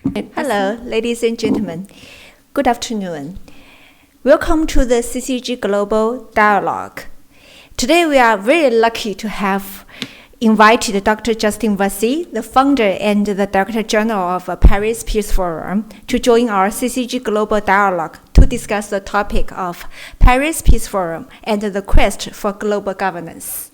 Hello, ladies and gentlemen. Good afternoon. Welcome to the CCG Global Dialogue. Today we are very lucky to have invited Dr. Justin Vaïsse, the founder and the Director General of Paris Peace Forum, to join our CCG Global Dialogue to discuss the topic of Paris Peace Forum and the quest for global governance.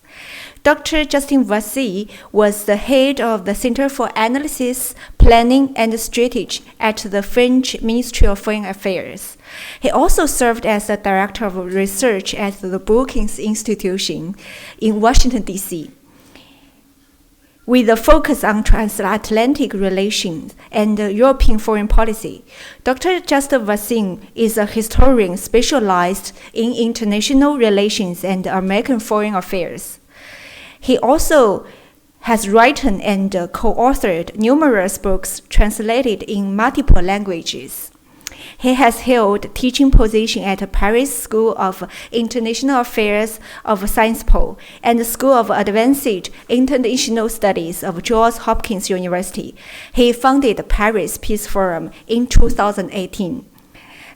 Dr. Justin Vaïsse was the head of the Center for Analysis, Planning and Strategy at the French Ministry of Foreign Affairs. He also served as the Director of Research at the Brookings Institution in Washington, D.C. With a focus on transatlantic relations and European foreign policy, Dr. Justin Vaïsse is a historian specialized in international relations and American foreign affairs. He also has written and co-authored numerous books translated in multiple languages. He has held teaching positions at Paris School of International Affairs of Sciences Po and the School of Advanced International Studies of Johns Hopkins University. He founded the Paris Peace Forum in 2018.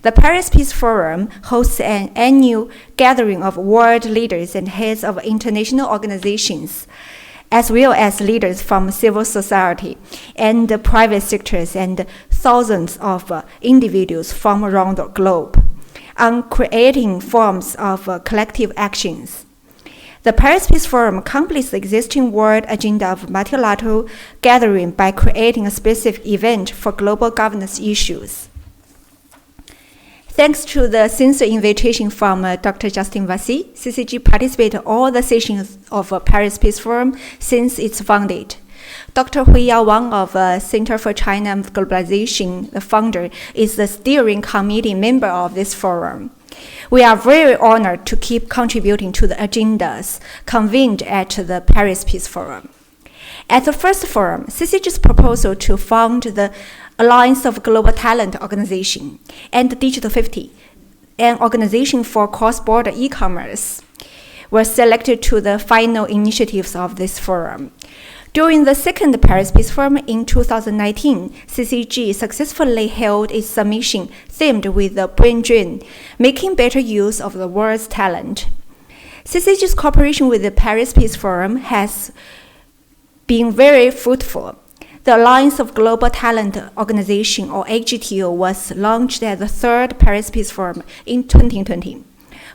The Paris Peace Forum hosts an annual gathering of world leaders and heads of international organizations, as well as leaders from civil society and the private sectors and thousands of individuals from around the globe, on creating forms of collective actions. The Paris Peace Forum completes the existing world agenda of multilateral gathering by creating a specific event for global governance issues. Thanks to the sincere invitation from Dr. Justin Vaïsse, CCG participated in all the sessions of Paris Peace Forum since its founded. Dr. Huiyao Wang of Center for China and Globalization, the founder, is the steering committee member of this forum. We are very honored to keep contributing to the agendas convened at the Paris Peace Forum. At the first forum, CCG's proposal to found the Alliance of Global Talent Organization and Digital 50, an organization for cross-border e-commerce, were selected to the final initiatives of this forum. During the second Paris Peace Forum in 2019, CCG successfully held its submission themed with the brain drain, making better use of the world's talent. CCG's cooperation with the Paris Peace Forum has been very fruitful. The Alliance of Global Talent Organization, or AGTO, was launched at the third Paris Peace Forum in 2020.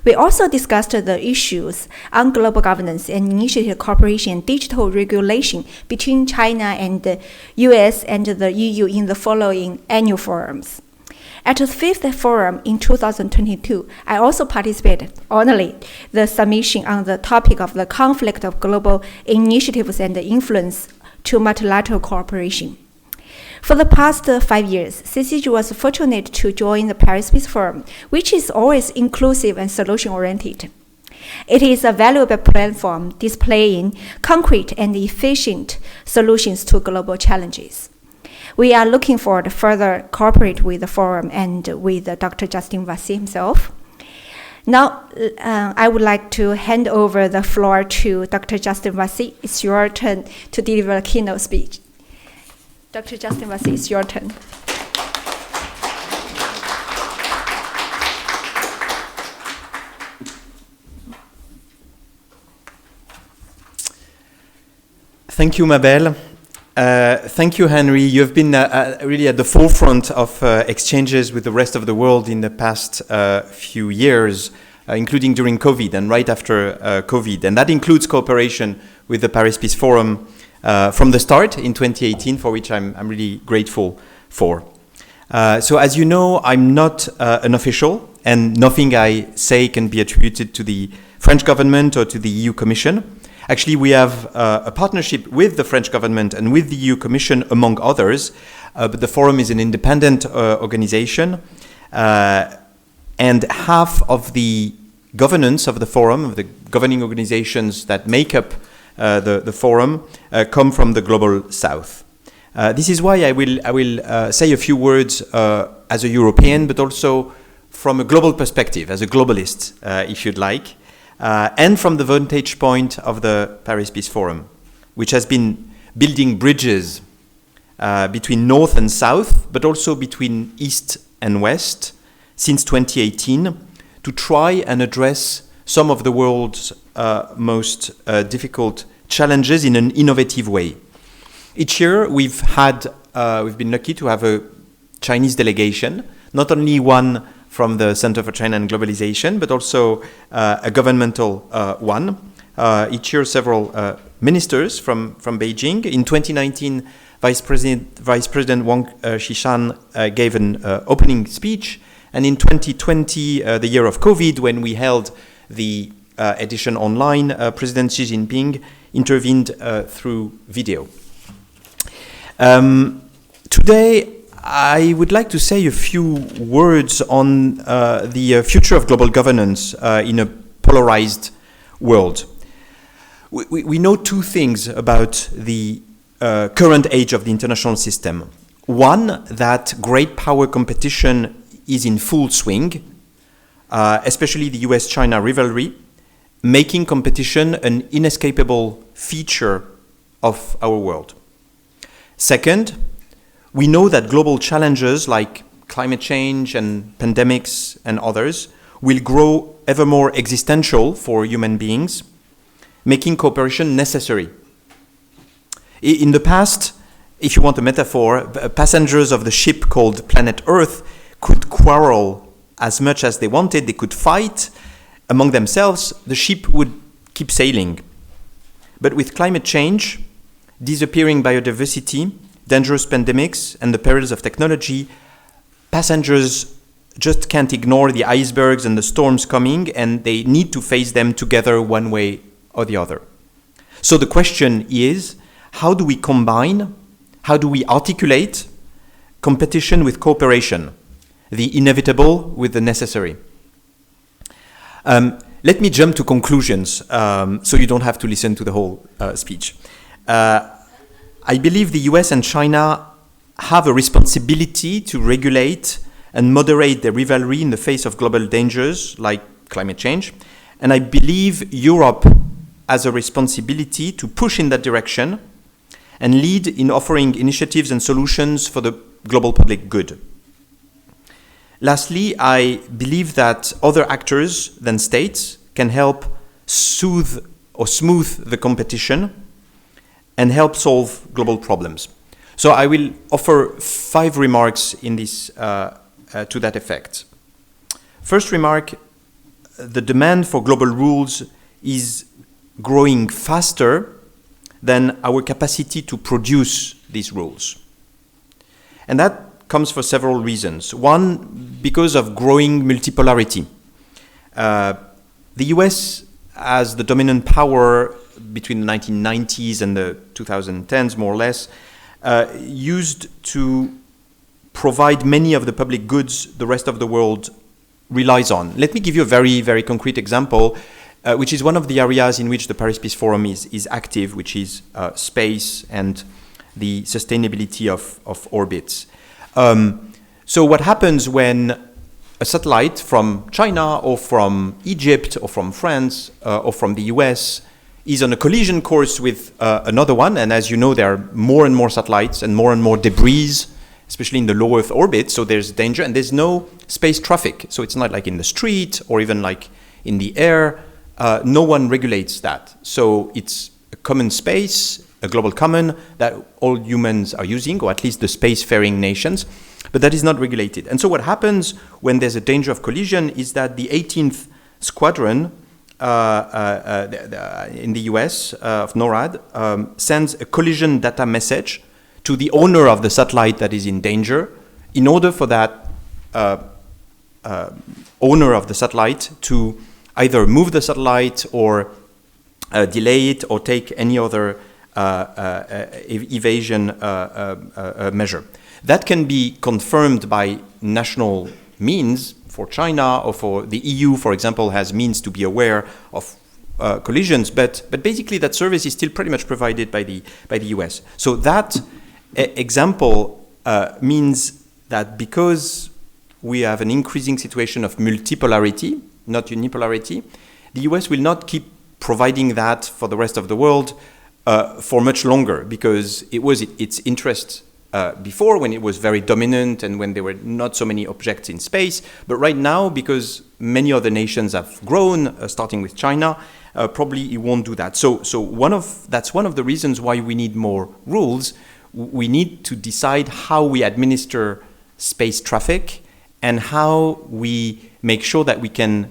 We also discussed the issues on global governance and initiated cooperation and digital regulation between China and the US and the EU in the following annual forums. At the fifth forum in 2022, I also participated only the submission on the topic of the conflict of global initiatives and the influence to multilateral cooperation. For the past 5 years, CCG was fortunate to join the Paris Peace Forum, which is always inclusive and solution-oriented. It is a valuable platform displaying concrete and efficient solutions to global challenges. We are looking forward to further cooperate with the forum and with Dr. Justin Vaïsse himself. Now, I would like to hand over the floor to Dr. Justin Vaïsse. It's your turn to deliver a keynote speech. Dr. Justin Vaïsse, it's your turn. Thank you, Mabel. Thank you, Henry. You have been really at the forefront of exchanges with the rest of the world in the past few years, including during COVID and right after COVID. And that includes cooperation with the Paris Peace Forum from the start in 2018, for which I'm really grateful for. So as you know, I'm not an official, and nothing I say can be attributed to the French government or to the EU Commission. Actually, we have a partnership with the French government and with the EU Commission, among others, but the forum is an independent organization, and half of the governance of the forum, of the governing organizations that make up the forum, come from the Global South. This is why I will say a few words as a European, but also from a global perspective, as a globalist, if you'd like. And from the vantage point of the Paris Peace Forum, which has been building bridges between North and South, but also between East and West since 2018 to try and address some of the world's most difficult challenges in an innovative way. Each year we've been lucky to have a Chinese delegation, not only one from the Center for China and Globalization, but also a governmental one. Each year several ministers from Beijing. In 2019, Vice President Wang gave an opening speech, and in 2020, the year of COVID, when we held the edition online, President Xi Jinping intervened through video. Today, I would like to say a few words on the future of global governance in a polarized world. We know two things about the current age of the international system. One, that great power competition is in full swing, especially the US-China rivalry, making competition an inescapable feature of our world. Second, we know that global challenges like climate change and pandemics and others will grow ever more existential for human beings, making cooperation necessary. In the past, if you want a metaphor, passengers of the ship called Planet Earth could quarrel as much as they wanted, they could fight among themselves, the ship would keep sailing. But with climate change, disappearing biodiversity, dangerous pandemics, and the perils of technology, passengers just can't ignore the icebergs and the storms coming, and they need to face them together one way or the other. So the question is, how do we combine, how do we articulate competition with cooperation, the inevitable with the necessary? Let me jump to conclusions, so you don't have to listen to the whole speech. I believe the US and China have a responsibility to regulate and moderate their rivalry in the face of global dangers like climate change. And I believe Europe has a responsibility to push in that direction and lead in offering initiatives and solutions for the global public good. Lastly, I believe that other actors than states can help soothe or smooth the competition and help solve global problems. So I will offer 5 remarks in this to that effect. First remark, the demand for global rules is growing faster than our capacity to produce these rules. And that comes for several reasons. One, because of growing multipolarity. The US, as the dominant power between the 1990s and the 2010s, more or less, used to provide many of the public goods the rest of the world relies on. Let me give you a very, very concrete example, which is one of the areas in which the Paris Peace Forum is active, which is space and the sustainability of orbits. So what happens when a satellite from China or from Egypt or from France or from the US is on a collision course with another one, and as you know, there are more and more satellites and more debris, especially in the low Earth orbit, so there's danger, and there's no space traffic. So it's not like in the street or even like in the air. No one regulates that. So it's a common space, a global common that all humans are using, or at least the spacefaring nations, but that is not regulated. And so what happens when there's a danger of collision is that the 18th Squadron in the US of NORAD sends a collision data message to the owner of the satellite that is in danger in order for that owner of the satellite to either move the satellite or delay it or take any other evasion measure. That can be confirmed by national means. For China or for the EU, for example, has means to be aware of collisions, but basically that service is still pretty much provided by the US. So that example means that because we have an increasing situation of multipolarity, not unipolarity, the US will not keep providing that for the rest of the world for much longer, because it was its interest before, when it was very dominant and when there were not so many objects in space. But right now, because many other nations have grown, starting with China, probably it won't do that. So that's one of the reasons why we need more rules. We need to decide how we administer space traffic and how we make sure that we can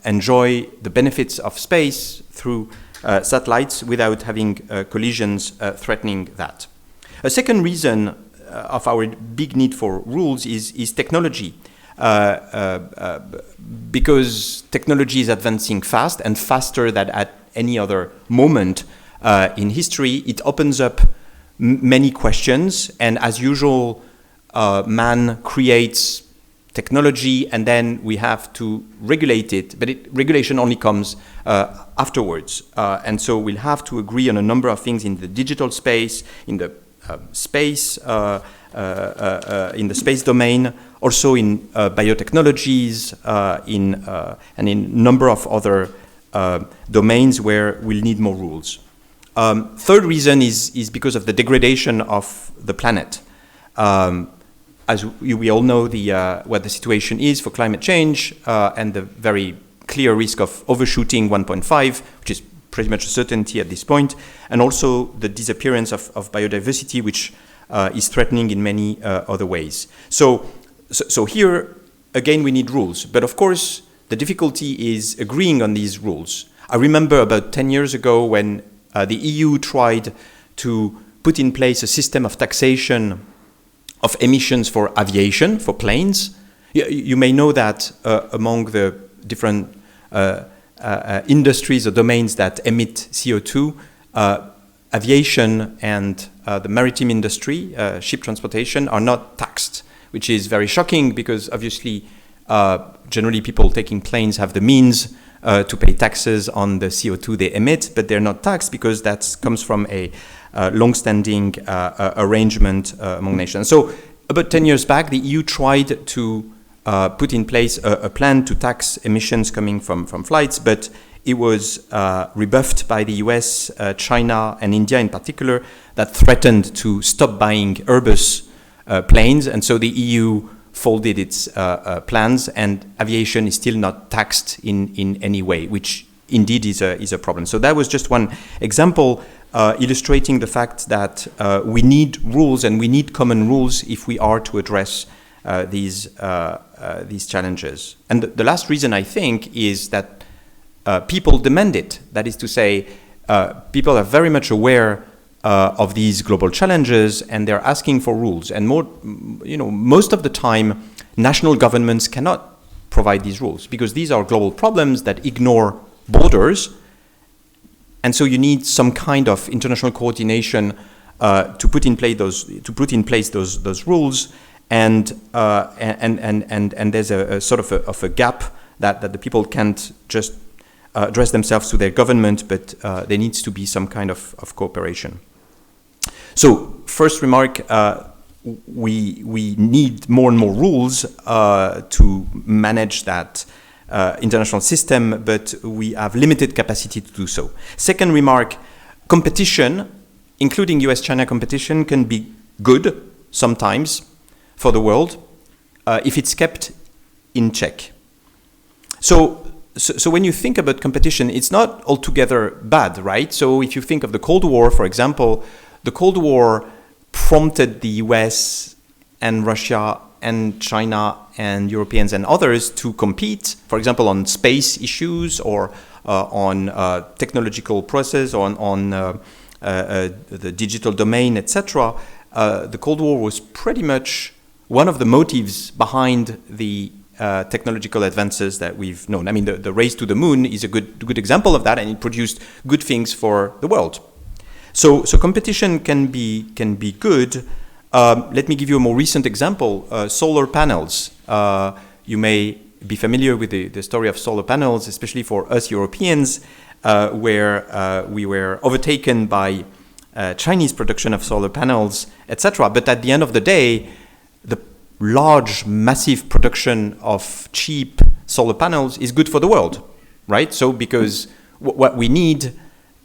enjoy the benefits of space through satellites without having collisions threatening that. A second reason of our big need for rules is technology. Because technology is advancing fast and faster than at any other moment in history, it opens up many questions, and as usual, man creates technology and then we have to regulate it, but regulation only comes afterwards. And so we'll have to agree on a number of things in the digital space, in the space domain, also in biotechnologies, and in a number of other domains where we'll need more rules. Third reason is because of the degradation of the planet. As we all know, what the situation is for climate change and the very clear risk of overshooting 1.5, which is pretty much a certainty at this point, and also the disappearance of biodiversity, which is threatening in many other ways. So here, again, we need rules. But of course, the difficulty is agreeing on these rules. I remember about 10 years ago when the EU tried to put in place a system of taxation of emissions for aviation, for planes. You may know that among the different industries or domains that emit CO2, aviation and the maritime industry, ship transportation, are not taxed, which is very shocking because obviously generally people taking planes have the means to pay taxes on the CO2 they emit, but they're not taxed because that comes from a long-standing arrangement among nations. So about 10 years back, the EU tried to put in place a plan to tax emissions coming from flights, but it was rebuffed by the US, China, and India in particular, that threatened to stop buying Airbus planes, and so the EU folded its plans, and aviation is still not taxed in any way, which indeed is a problem. So that was just one example illustrating the fact that we need rules, and we need common rules if we are to address these challenges. And the last reason, I think, is that people demand it. That is to say, people are very much aware of these global challenges, and they're asking for rules. And most of the time, national governments cannot provide these rules because these are global problems that ignore borders, and so you need some kind of international coordination to put in place those rules. And there's a sort of a gap that the people can't just address themselves to their government, but there needs to be some kind of cooperation. So first remark, we need more and more rules to manage that international system, but we have limited capacity to do so. Second remark, competition, including US-China competition, can be good sometimes for the world if it's kept in check. So when you think about competition, it's not altogether bad, right? So if you think of the Cold War, for example, the Cold War prompted the US and Russia and China and Europeans and others to compete, for example, on space issues or on technological process, on the digital domain, etc. The Cold War was pretty much one of the motives behind the technological advances that we've known. I mean, the race to the moon is a good example of that, and it produced good things for the world. So competition can be good. Let me give you a more recent example, solar panels. You may be familiar with the story of solar panels, especially for us Europeans, where we were overtaken by Chinese production of solar panels, etc. But at the end of the day, the large, massive production of cheap solar panels is good for the world, right? So because what we need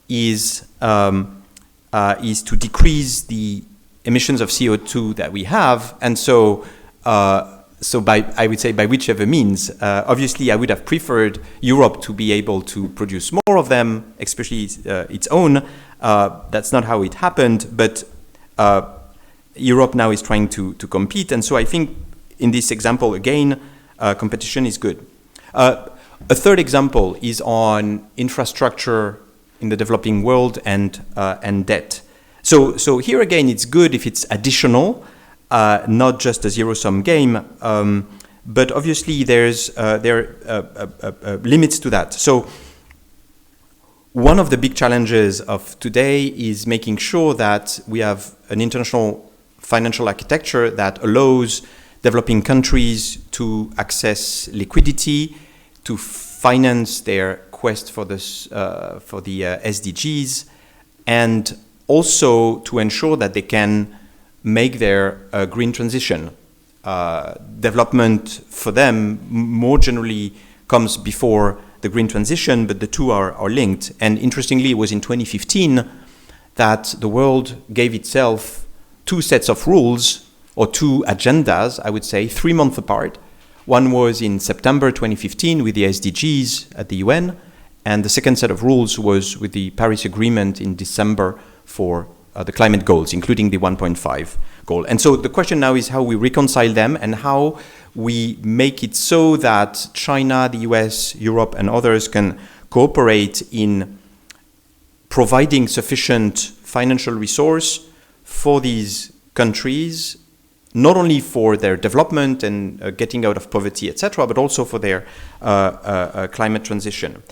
is to decrease the emissions of CO2 that we have. And so I would say by whichever means, obviously I would have preferred Europe to be able to produce more of them, especially its own. That's not how it happened, but Europe now is trying to compete. And so I think in this example, again, competition is good. A third example is on infrastructure in the developing world and debt. So here again, it's good if it's additional, not just a zero-sum game, but obviously there are limits to that. So one of the big challenges of today is making sure that we have an international financial architecture that allows developing countries to access liquidity, to finance their quest for the SDGs, and also to ensure that they can make their green transition. Development for them more generally comes before the green transition, but the two are linked. And interestingly, it was in 2015 that the world gave itself two sets of rules, or two agendas, I would say, 3 months apart. One was in September 2015 with the SDGs at the UN, and the second set of rules was with the Paris Agreement in December for the climate goals, including the 1.5 goal. And so the question now is how we reconcile them and how we make it so that China, the US, Europe, and others can cooperate in providing sufficient financial resource for these countries, not only for their development and getting out of poverty, etc., but also for their climate transition.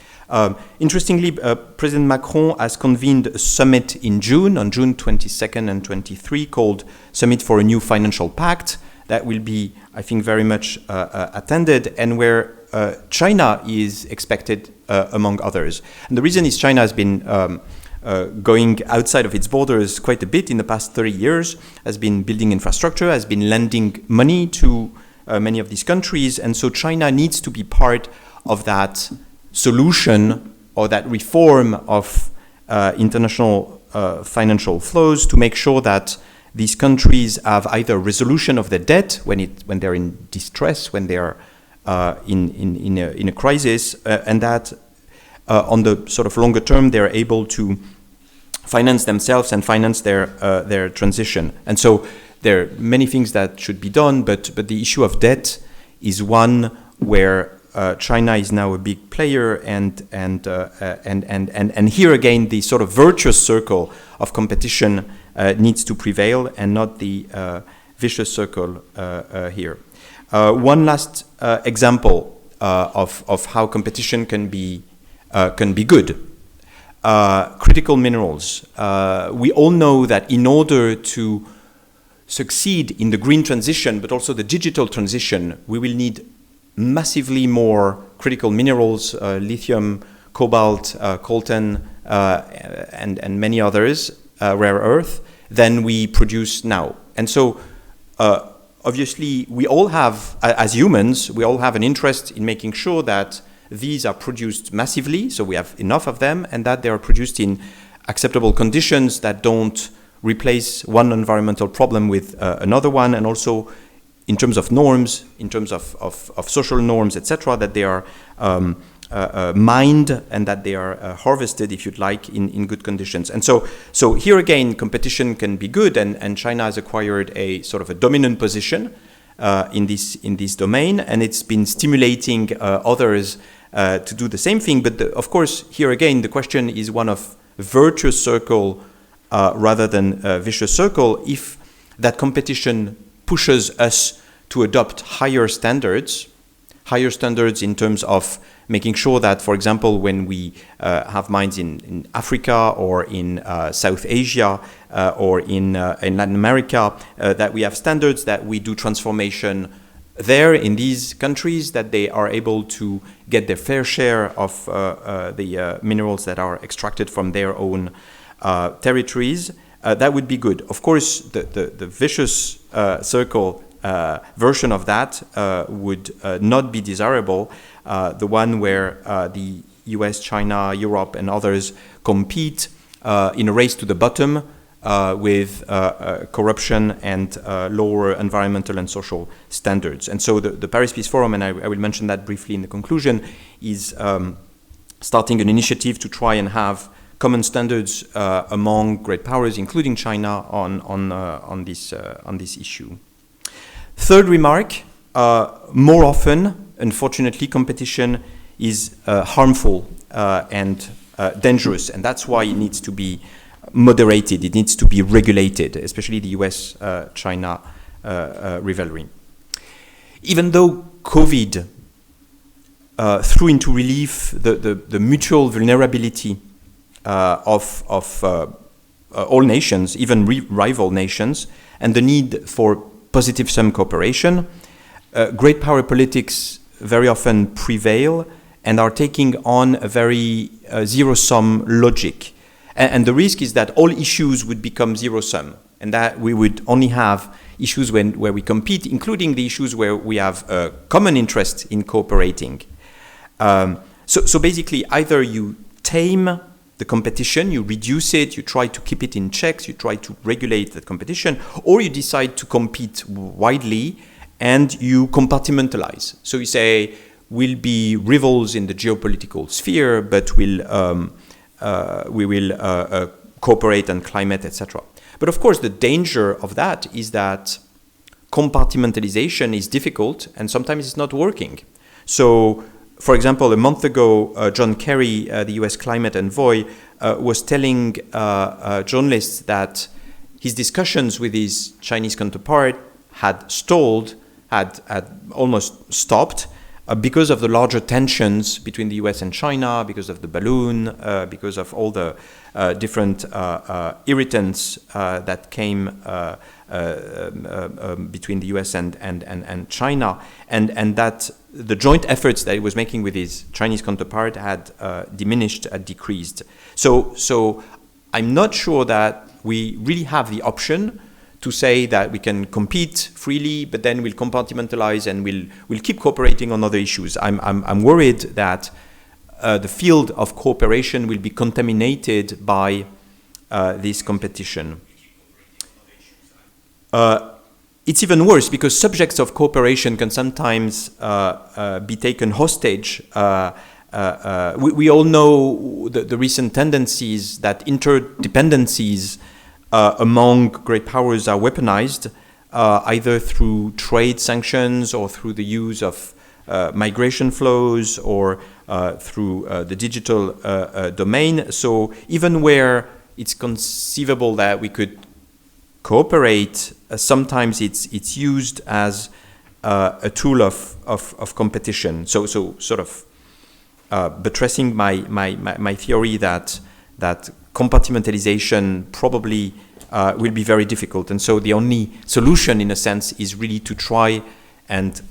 Interestingly, President Macron has convened a summit in June, on June 22nd and 23, called Summit for a New Financial Pact, that will be, I think, very much attended, and where China is expected, among others. And the reason is China has been going outside of its borders quite a bit in the past 30 years, has been building infrastructure, has been lending money to many of these countries, and so China needs to be part of that solution or that reform of international financial flows to make sure that these countries have either resolution of their debt when they're in distress, when they are in a crisis, and that on the sort of longer term they're able to finance themselves and finance their transition. And so there are many things that should be done, but the issue of debt is one where China is now a big player, and here again the sort of virtuous circle of competition needs to prevail, and not the vicious circle here. One last example of how competition can be good. Critical minerals. We all know that in order to succeed in the green transition, but also the digital transition, we will need massively more critical minerals, lithium, cobalt, coltan, and many others, rare earth, than we produce now. And so obviously we all have, as humans, we all have an interest in making sure that these are produced massively, so we have enough of them, and that they are produced in acceptable conditions that don't replace one environmental problem with another one, and also in terms of norms, in terms of social norms, etc., that they are mined and that they are harvested, if you'd like, in good conditions. And so here again, competition can be good, and China has acquired a sort of a dominant position in this domain, and it's been stimulating others to do the same thing. But of course, here again, the question is one of virtuous circle rather than a vicious circle. If that competition pushes us to adopt higher standards in terms of making sure that, for example, when we have mines in Africa or in South Asia or in Latin America, that we have standards, that we do transformation there in these countries, that they are able to get their fair share of the minerals that are extracted from their own territories. That would be good. Of course, the vicious circle version of that would not be desirable. The one where the US, China, Europe, and others compete in a race to the bottom with corruption and lower environmental and social standards. And so the Paris Peace Forum, and I will mention that briefly in the conclusion, is starting an initiative to try and have common standards among great powers, including China, on this issue. Third remark, more often, unfortunately, competition is harmful and dangerous, and that's why it needs to be moderated, it needs to be regulated, especially the US-China rivalry. Even though COVID threw into relief the mutual vulnerability of all nations, even rival nations, and the need for positive sum cooperation, great power politics very often prevail and are taking on a very zero-sum logic. And the risk is that all issues would become zero-sum, and that we would only have issues where we compete, including the issues where we have a common interest in cooperating. So basically, either you tame the competition, you reduce it, you try to keep it in checks, you try to regulate the competition, or you decide to compete widely and you compartmentalize. So you say, we'll be rivals in the geopolitical sphere, but we will cooperate on climate, etc. But of course, the danger of that is that compartmentalization is difficult and sometimes it's not working. So, for example, a month ago, John Kerry, the US climate envoy, was telling journalists that his discussions with his Chinese counterpart had stalled, had almost stopped, because of the larger tensions between the US and China, because of the balloon, because of all the different irritants that came between the US and China, and that the joint efforts that he was making with his Chinese counterpart had diminished, had decreased. So I'm not sure that we really have the option to say that we can compete freely, but then we'll compartmentalize and we'll keep cooperating on other issues. I'm worried that the field of cooperation will be contaminated by this competition. It's even worse because subjects of cooperation can sometimes be taken hostage. We all know the recent tendencies that interdependencies among great powers are weaponized, either through trade sanctions or through the use of migration flows or through the digital domain. So even where it's conceivable that we could cooperate, sometimes it's used as a tool of competition. So sort of buttressing my theory that compartmentalization probably will be very difficult, and so the only solution, in a sense, is really to try and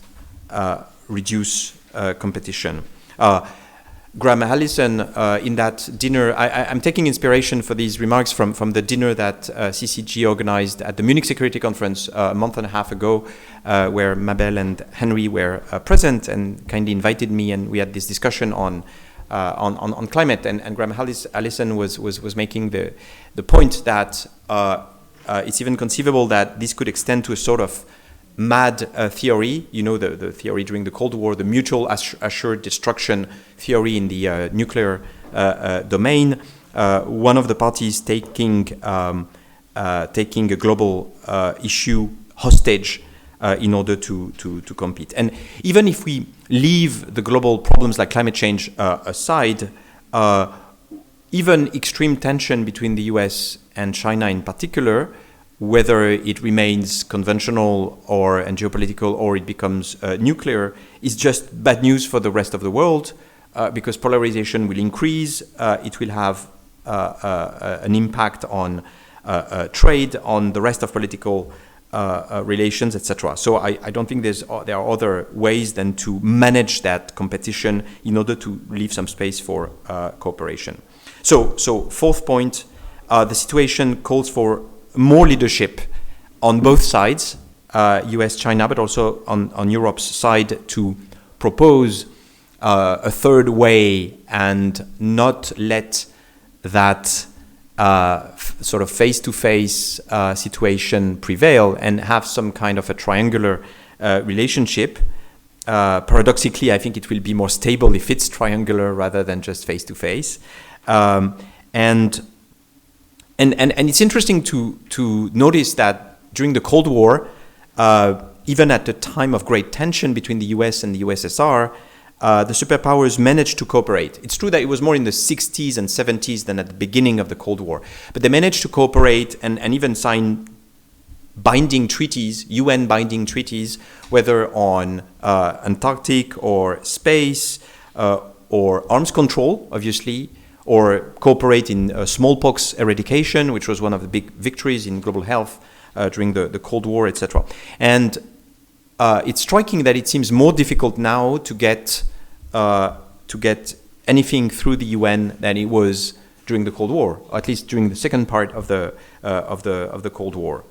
reduce competition. Graham Allison, in that dinner, I'm taking inspiration for these remarks from the dinner that CCG organized at the Munich Security Conference a month and a half ago, where Mabel and Henry were present and kindly invited me, and we had this discussion on climate. And Graham Allison was making the point that it's even conceivable that this could extend to a sort of mad theory, the theory during the Cold War, the mutual assured destruction theory in the nuclear domain. One of the parties taking a global issue hostage in order to compete. And even if we leave the global problems like climate change aside, even extreme tension between the US and China in particular, whether it remains conventional and geopolitical or it becomes nuclear, is just bad news for the rest of the world because polarization will increase. It will have an impact on trade, on the rest of political relations, etc. So I don't think there are other ways than to manage that competition in order to leave some space for cooperation. So fourth point, the situation calls for more leadership on both sides, US, China, but also on Europe's side, to propose a third way and not let that sort of face-to-face situation prevail and have some kind of a triangular relationship. Paradoxically, I think it will be more stable if it's triangular rather than just face-to-face. And it's interesting to notice that during the Cold War, even at the time of great tension between the US and the USSR, the superpowers managed to cooperate. It's true that it was more in the 60s and 70s than at the beginning of the Cold War, but they managed to cooperate and even sign binding treaties, UN binding treaties, whether on Antarctic or space or arms control, obviously, or cooperate in smallpox eradication, which was one of the big victories in global health during the Cold War, etc. And it's striking that it seems more difficult now to get anything through the UN than it was during the Cold War, or at least during the second part of the Cold War.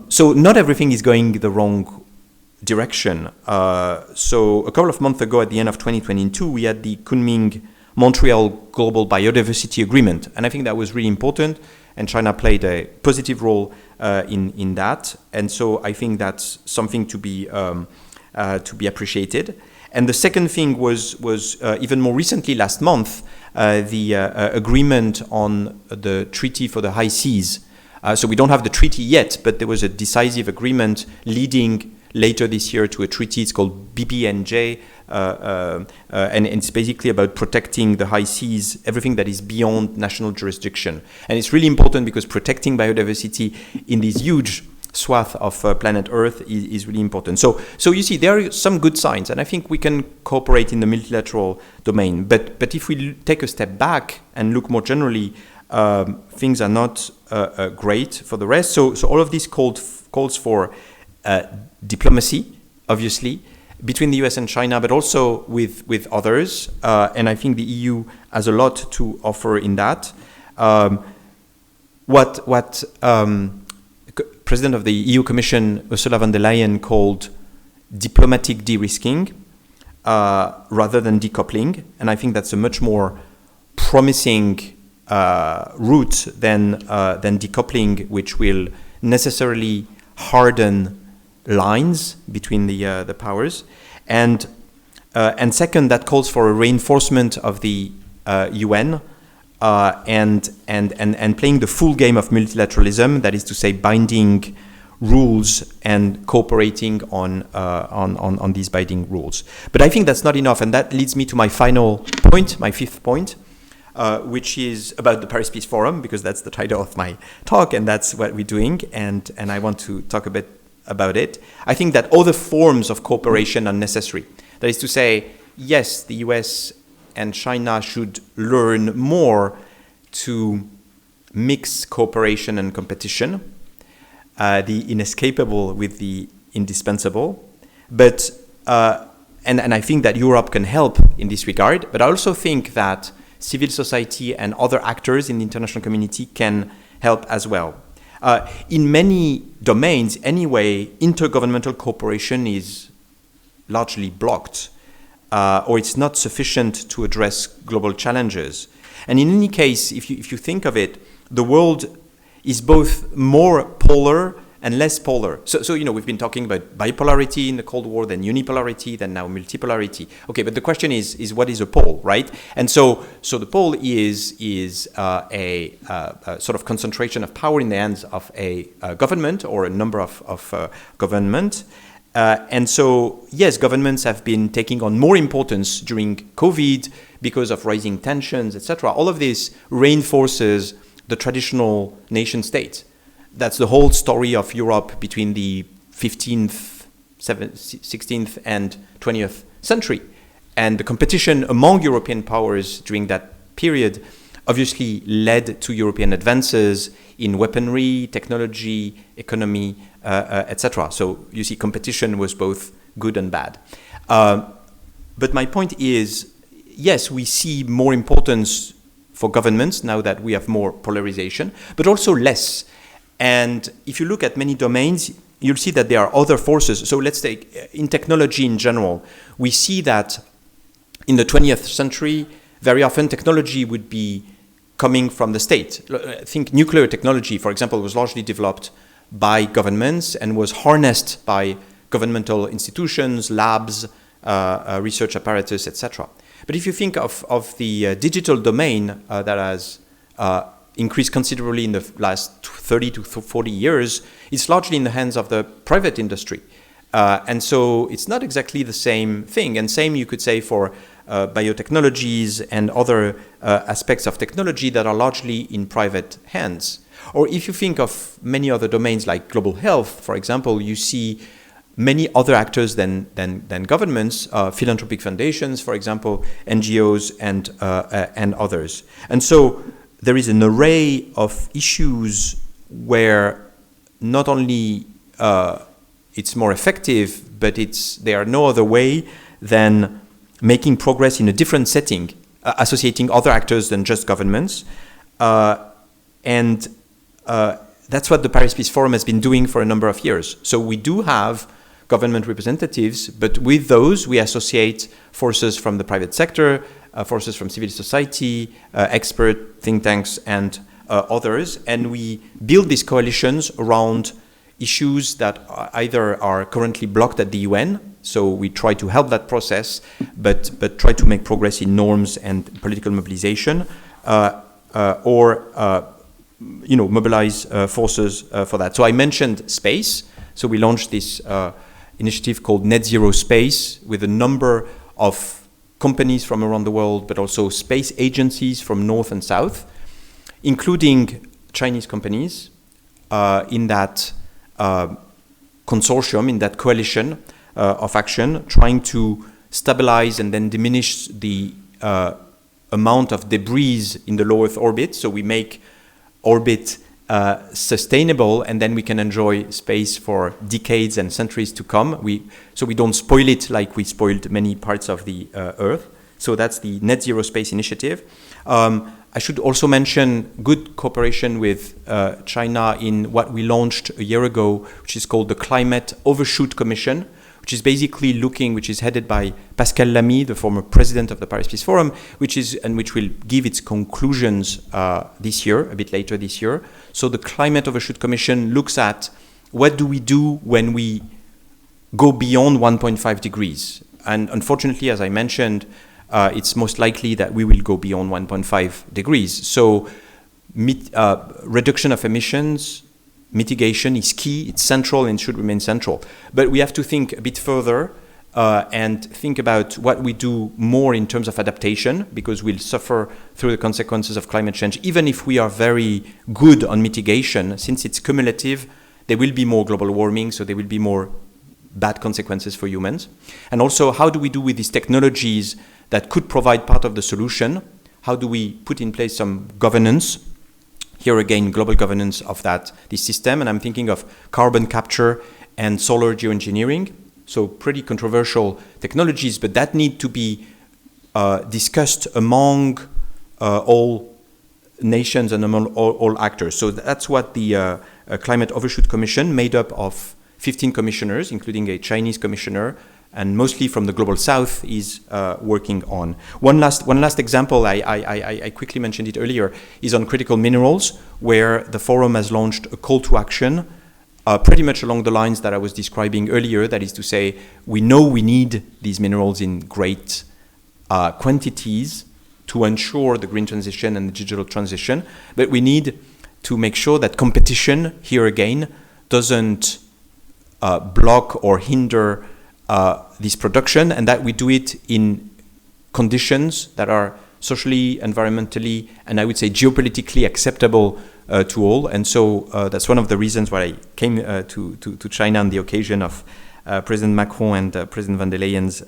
So not everything is going the wrong direction. So a couple of months ago, at the end of 2022, we had the Kunming-Montreal Global Biodiversity Agreement, and I think that was really important. And China played a positive role in that, and so I think that's something to be appreciated. And the second thing was even more recently, last month, the agreement on the Treaty for the High Seas. So we don't have the treaty yet, but there was a decisive agreement leading later this year to a treaty. It's called BBNJ, and it's basically about protecting the high seas, everything that is beyond national jurisdiction. And it's really important because protecting biodiversity in this huge swath of planet Earth is really important. So you see, there are some good signs, and I think we can cooperate in the multilateral domain. But if we take a step back and look more generally, things are not great for the rest. So all of this calls for diplomacy, obviously, between the US and China, but also with others. And I think the EU has a lot to offer in that. What President of the EU Commission, Ursula von der Leyen, called diplomatic de-risking rather than decoupling. And I think that's a much more promising route than decoupling, which will necessarily harden lines between the powers, and second, that calls for a reinforcement of the UN and playing the full game of multilateralism. That is to say, binding rules and cooperating on these binding rules. But I think that's not enough, and that leads me to my final point, my fifth point, which is about the Paris Peace Forum, because that's the title of my talk, and that's what we're doing, and I want to talk a bit about it. I think that other forms of cooperation are necessary. That is to say, yes, the US and China should learn more to mix cooperation and competition, the inescapable with the indispensable. But and I think that Europe can help in this regard. But I also think that civil society and other actors in the international community can help as well. In many domains, anyway, intergovernmental cooperation is largely blocked, or it's not sufficient to address global challenges. And in any case, if you think of it, the world is both more polar and less polar. So we've been talking about bipolarity in the Cold War, then unipolarity, then now multipolarity. Okay, but the question is what is a pole, right? And so the pole is a sort of concentration of power in the hands of a government or a number of government. And so, yes, governments have been taking on more importance during COVID because of rising tensions, etc. All of this reinforces the traditional nation state. That's the whole story of Europe between the 15th, 16th, and 20th century. And the competition among European powers during that period obviously led to European advances in weaponry, technology, economy, etc. So you see, competition was both good and bad. But my point is, yes, we see more importance for governments now that we have more polarization, but also less. And if you look at many domains, you'll see that there are other forces. So let's take in technology in general, we see that in the 20th century, very often technology would be coming from the state. I think nuclear technology, for example, was largely developed by governments and was harnessed by governmental institutions, labs, research apparatus, etc. But if you think of the digital domain that has increased considerably in the last 30 to 40 years, it's largely in the hands of the private industry. And so it's not exactly the same thing. And same you could say for biotechnologies and other aspects of technology that are largely in private hands. Or if you think of many other domains like global health, for example, you see many other actors than governments, philanthropic foundations, for example, NGOs and others. And so there is an array of issues where not only it's more effective, but there are no other way than making progress in a different setting, associating other actors than just governments. And that's what the Paris Peace Forum has been doing for a number of years. So we do have government representatives, but with those we associate forces from the private sector, forces from civil society, expert think tanks and others, and we build these coalitions around issues that either are currently blocked at the UN, so we try to help that process, but try to make progress in norms and political mobilization, or mobilize forces for that. So I mentioned space, so we launched this initiative called Net Zero Space with a number of companies from around the world, but also space agencies from north and south, including Chinese companies in that consortium, in that coalition of action, trying to stabilize and then diminish the amount of debris in the low Earth orbit. So we make orbit sustainable, and then we can enjoy space for decades and centuries to come. So we don't spoil it like we spoiled many parts of the Earth. So that's the Net Zero Space Initiative. I should also mention good cooperation with China in what we launched a year ago, which is called the Climate Overshoot Commission, which is headed by Pascal Lamy, the former president of the Paris Peace Forum, which will give its conclusions this year, a bit later this year. So the Climate Overshoot Commission looks at what do we do when we go beyond 1.5 degrees. And unfortunately, as I mentioned, it's most likely that we will go beyond 1.5 degrees. So reduction of emissions, mitigation is key, it's central and should remain central. But we have to think a bit further and think about what we do more in terms of adaptation, because we'll suffer through the consequences of climate change. Even if we are very good on mitigation, since it's cumulative, there will be more global warming, so there will be more bad consequences for humans. And also, how do we do with these technologies that could provide part of the solution? How do we put in place some governance? Here again, global governance of this system, and I'm thinking of carbon capture and solar geoengineering. So pretty controversial technologies, but that need to be discussed among all nations and among all actors. So that's what the Climate Overshoot Commission, made up of 15 commissioners, including a Chinese commissioner, and mostly from the Global South, is working on. One last example, I quickly mentioned it earlier, is on critical minerals, where the forum has launched a call to action, pretty much along the lines that I was describing earlier. That is to say, we know we need these minerals in great quantities to ensure the green transition and the digital transition, but we need to make sure that competition, here again, doesn't block or hinder this production, and that we do it in conditions that are socially, environmentally, and I would say geopolitically acceptable to all. And so that's one of the reasons why I came to China on the occasion of President Macron and President van der Leyen's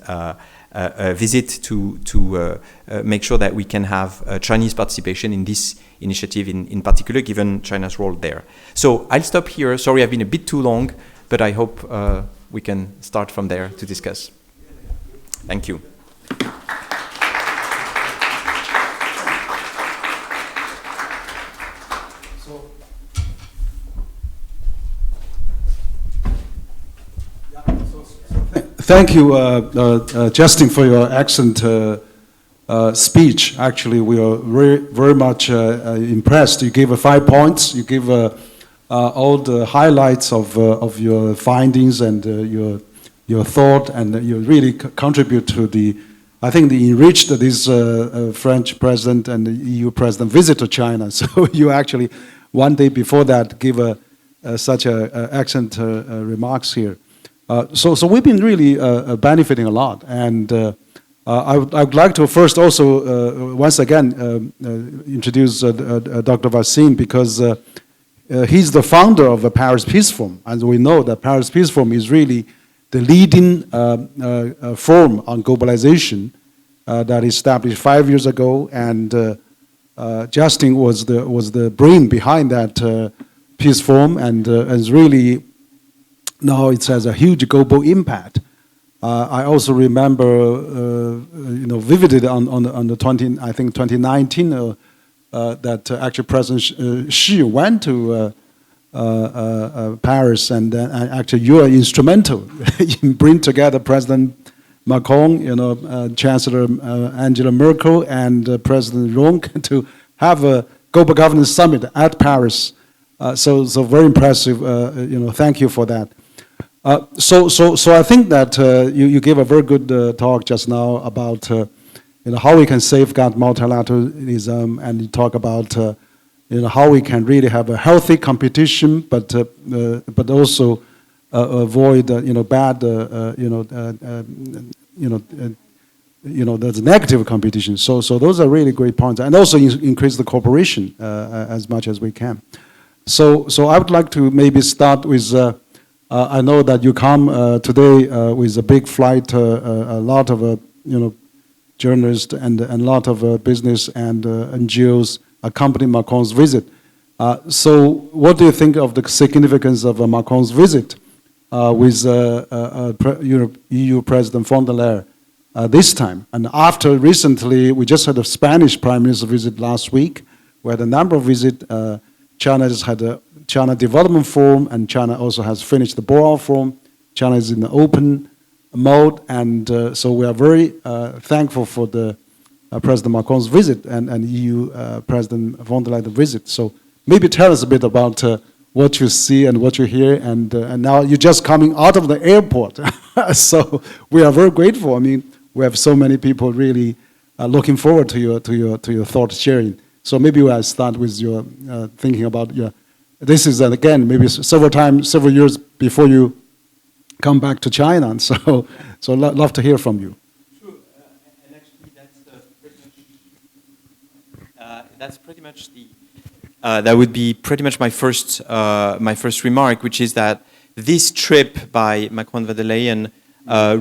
visit to make sure that we can have Chinese participation in this initiative in particular, given China's role there. So I'll stop here. Sorry, I've been a bit too long, but I hope we can start from there to discuss. Thank you. Thank you, Justin, for your excellent speech. Actually, we are very much impressed. You gave 5 points. You gave all the highlights of your findings and your thought, and you really contribute to the. I think they enriched this French president and the EU president visit to China. So you actually, one day before that, give such excellent remarks here. So we've been really benefiting a lot, and I would like to first also once again introduce Dr. Vaïsse, because he's the founder of the Paris Peace Forum, and we know that Paris Peace Forum is really the leading forum on globalization that established 5 years ago, and Justin was the brain behind that peace forum, and is really now it has a huge global impact. I also remember, vividly on the 2019 that actually President Xi went to Paris, and actually you are instrumental in bringing together President Macron, Chancellor Angela Merkel, and President Wang to have a global governance summit at Paris. So very impressive. Thank you for that. So I think that you gave a very good talk just now about how we can safeguard multilateralism, and you talk about how we can really have a healthy competition, but also avoid bad the negative competition. So those are really great points, and also increase the cooperation as much as we can. So I would like to maybe start with. I know that you come today with a big flight, a lot of journalists and a lot of business and NGOs accompanying Macron's visit. So what do you think of the significance of Macron's visit with EU President von der Leyen this time? And after recently, we just had a Spanish Prime Minister visit last week. We had a number of visits. China has had a China Development Forum, and China also has finished the Boao Forum. China is in the open mode, and so we are very thankful for the President Macron's visit and EU President von der Leyen visit. So maybe tell us a bit about what you see and what you hear, and now you're just coming out of the airport. So we are very grateful. I mean, we have so many people really looking forward to your thought sharing. So maybe we'll start with your thinking about your. This is again maybe several years before you come back to China, and so love to hear from you. Sure, and actually that's pretty much the. That would be pretty much my first remark, which is that this trip by Macron von der Leyen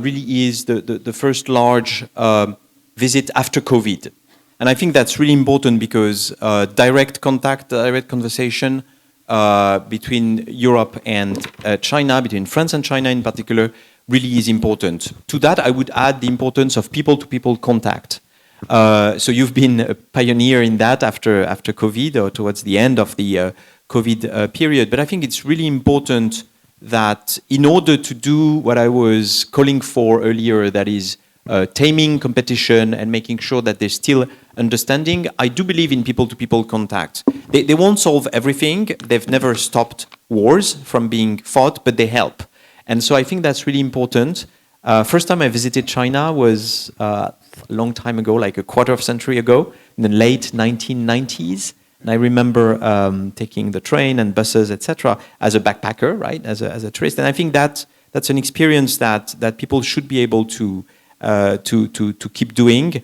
really is the first large visit after COVID. And I think that's really important because direct contact, direct conversation between Europe and China, between France and China in particular, really is important. To that, I would add the importance of people-to-people contact. So you've been a pioneer in that after COVID, or towards the end of the COVID period. But I think it's really important that in order to do what I was calling for earlier, that is taming competition and making sure that there's still understanding, I do believe in people-to-people contact. They won't solve everything. They've never stopped wars from being fought, but they help. And so I think that's really important. First time I visited China was a long time ago, like a quarter of a century ago, in the late 1990s. And I remember taking the train and buses, etc., as a backpacker, right, as a tourist. And I think that's an experience that people should be able to keep doing.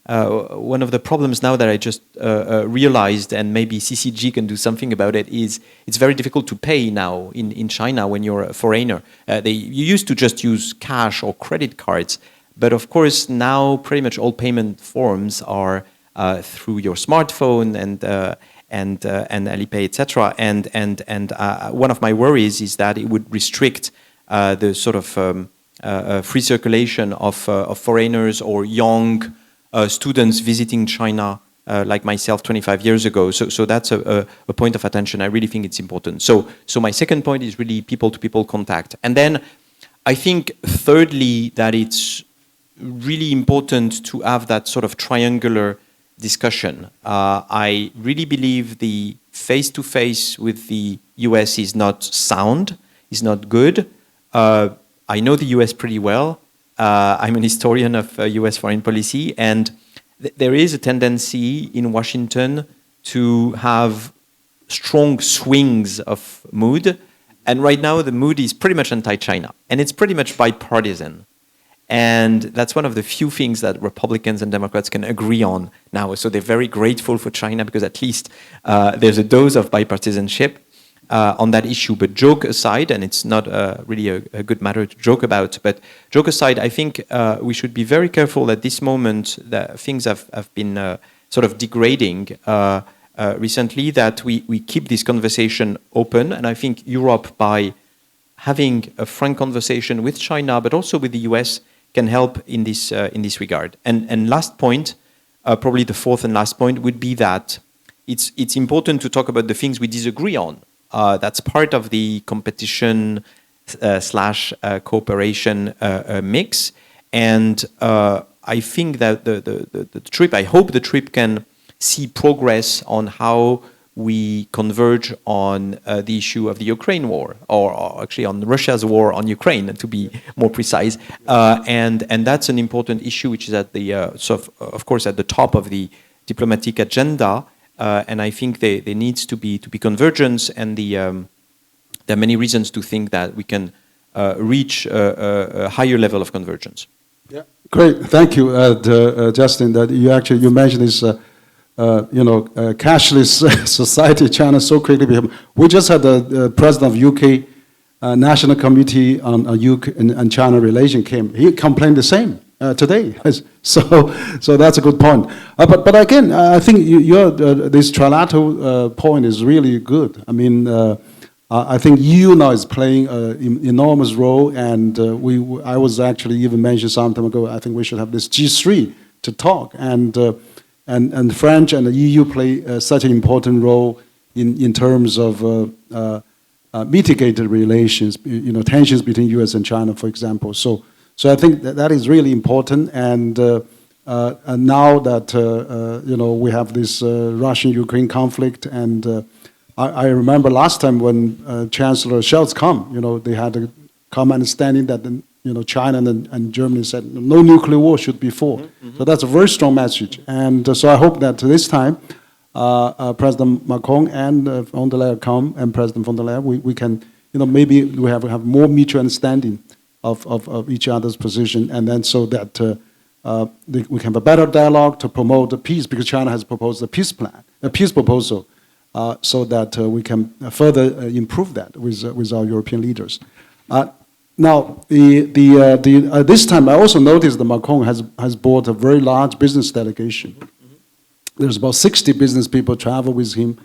One of the problems now that I just realized, and maybe CCG can do something about it, is it's very difficult to pay now in China when you're a foreigner. You used to just use cash or credit cards, but of course now pretty much all payment forms are through your smartphone and Alipay, etc. And one of my worries is that it would restrict the sort of free circulation of foreigners or young students visiting China, like myself 25 years ago. So that's a point of attention. I really think it's important. So my second point is really people-to-people contact. And then I think thirdly that it's really important to have that sort of triangular discussion. I really believe the face-to-face with the US is not sound, is not good. I know the US pretty well. I'm an historian of US foreign policy, and there is a tendency in Washington to have strong swings of mood. And right now the mood is pretty much anti-China, and it's pretty much bipartisan. And that's one of the few things that Republicans and Democrats can agree on now. So they're very grateful for China because at least there's a dose of bipartisanship on that issue. But joke aside, and it's not really a good matter to joke about, but joke aside, I think we should be very careful at this moment that things have been sort of degrading recently, that we keep this conversation open. And I think Europe, by having a frank conversation with China, but also with the US, can help in this regard. And last point, probably the fourth and last point, would be that it's important to talk about the things we disagree on. That's part of the competition slash cooperation mix. And I think that the trip, I hope the trip can see progress on how we converge on the issue of the Ukraine war, or actually on Russia's war on Ukraine, to be more precise. And that's an important issue, which is at the of course at the top of the diplomatic agenda. And I think there needs to be convergence, and there are many reasons to think that we can reach a higher level of convergence. Yeah, great. Thank you, Justin. That you mentioned this. Cashless society, China so quickly became. We just had the president of UK National Committee on UK and China relation came. He complained the same today. So that's a good point. But again, I think this trilateral point is really good. I mean, I think EU now is playing an enormous role, and I was actually even mentioned some time ago. I think we should have this G3 to talk, and French and the EU play such an important role in terms of mitigated relations, tensions between US and China, for example. So I think that is really important. And now that we have this Russian-Ukraine conflict, and I remember last time when Chancellor Scholz they had a common understanding that China and Germany said no nuclear war should be fought. Mm-hmm. So that's a very strong message. And so I hope that this time President Macron and von der Leyen come, and President von der Leyen, we can, maybe we have more mutual understanding of each other's position, and then so that we can have a better dialogue to promote the peace, because China has proposed a peace plan, a peace proposal, so that we can further improve that with our European leaders. Now, this time I also noticed that Macron has brought a very large business delegation. Mm-hmm. There's about 60 business people travel with him,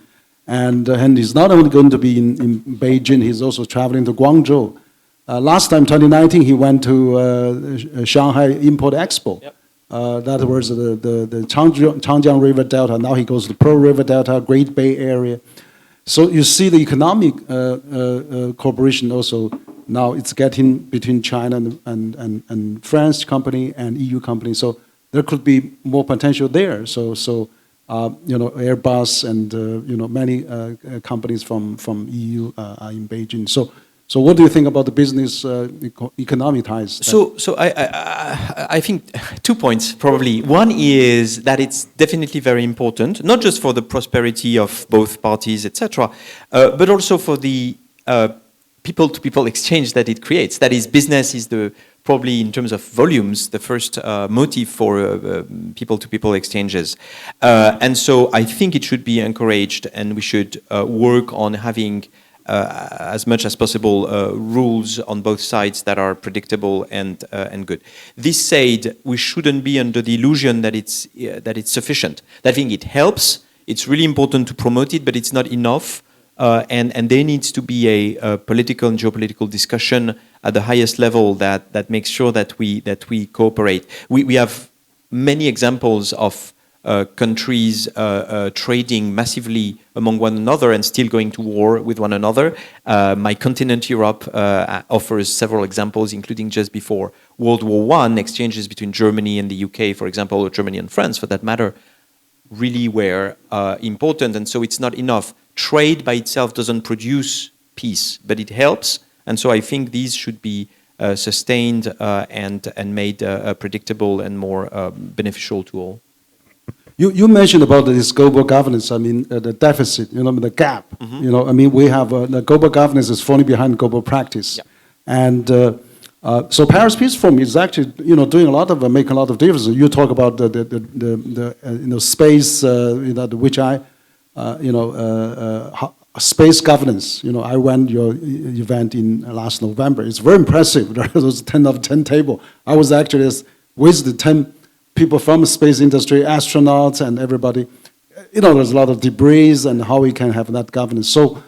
and he's not only going to be in Beijing, he's also traveling to Guangzhou. Last time, 2019, he went to Shanghai Import Expo. Yep. That was the Changjiang River Delta. Now he goes to Pearl River Delta, Great Bay Area. So you see the economic cooperation also. Now it's getting between China and French company and EU company. So there could be more potential there. So Airbus and many companies from EU are in Beijing. So what do you think about the business economic ties? So I think 2 points probably. One is that it's definitely very important, not just for the prosperity of both parties, etc., but also for the people-to-people exchange that it creates. That is, business is probably in terms of volumes, the first motive for people-to-people exchanges. And so I think it should be encouraged, and we should work on having as much as possible rules on both sides that are predictable and good. This said, we shouldn't be under the illusion that it's sufficient. I think it helps. It's really important to promote it, but it's not enough. And there needs to be a political and geopolitical discussion at the highest level that makes sure that we cooperate. We have many examples of countries trading massively among one another and still going to war with one another. My continent, Europe, offers several examples, including just before World War I, exchanges between Germany and the UK, for example, or Germany and France, for that matter, really were important. And so it's not enough. Trade by itself doesn't produce peace, but it helps. And so I think these should be sustained and made predictable and more beneficial to all. You mentioned about this global governance. I mean, the deficit, the gap. I mean, we have the global governance is falling behind global practice, and so Paris Peace Forum is actually doing making a lot of difference. You talk about the space, which space governance. I went your event in last November. It's very impressive. There was 10 of 10 table. I was actually with the 10 people from the space industry, astronauts and everybody. There's a lot of debris and how we can have that governance. So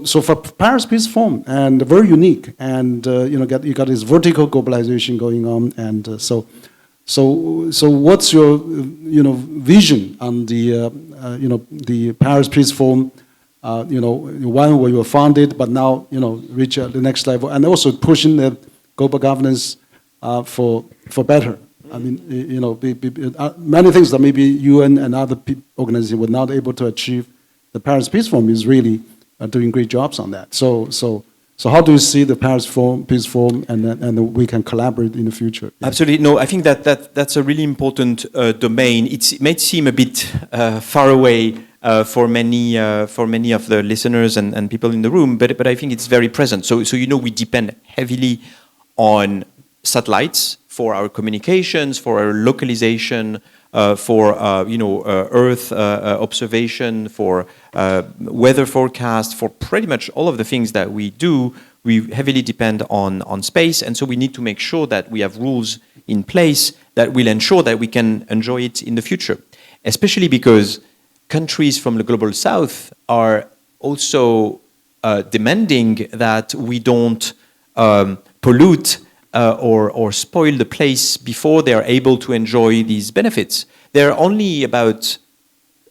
for Paris Peace Forum, and very unique, and you got this vertical globalization going on, and so what's your vision on the Paris Peace Forum? One where you were founded, but now reach the next level, and also pushing the global governance for better. I mean, many things that maybe UN and other organizations were not able to achieve. The Paris Peace Forum is really doing great jobs on that. So how do you see the Paris Peace Forum, and we can collaborate in the future? Absolutely. No, I think that's a really important domain. It may seem a bit far away for many of the listeners and people in the room, but I think it's very present. So we depend heavily on satellites for our communications, for our localization, for Earth observation, for weather forecast, for pretty much all of the things that we do. We heavily depend on space, and so we need to make sure that we have rules in place that will ensure that we can enjoy it in the future, especially because countries from the global south are also demanding that we don't pollute or spoil the place before they are able to enjoy these benefits. There are only about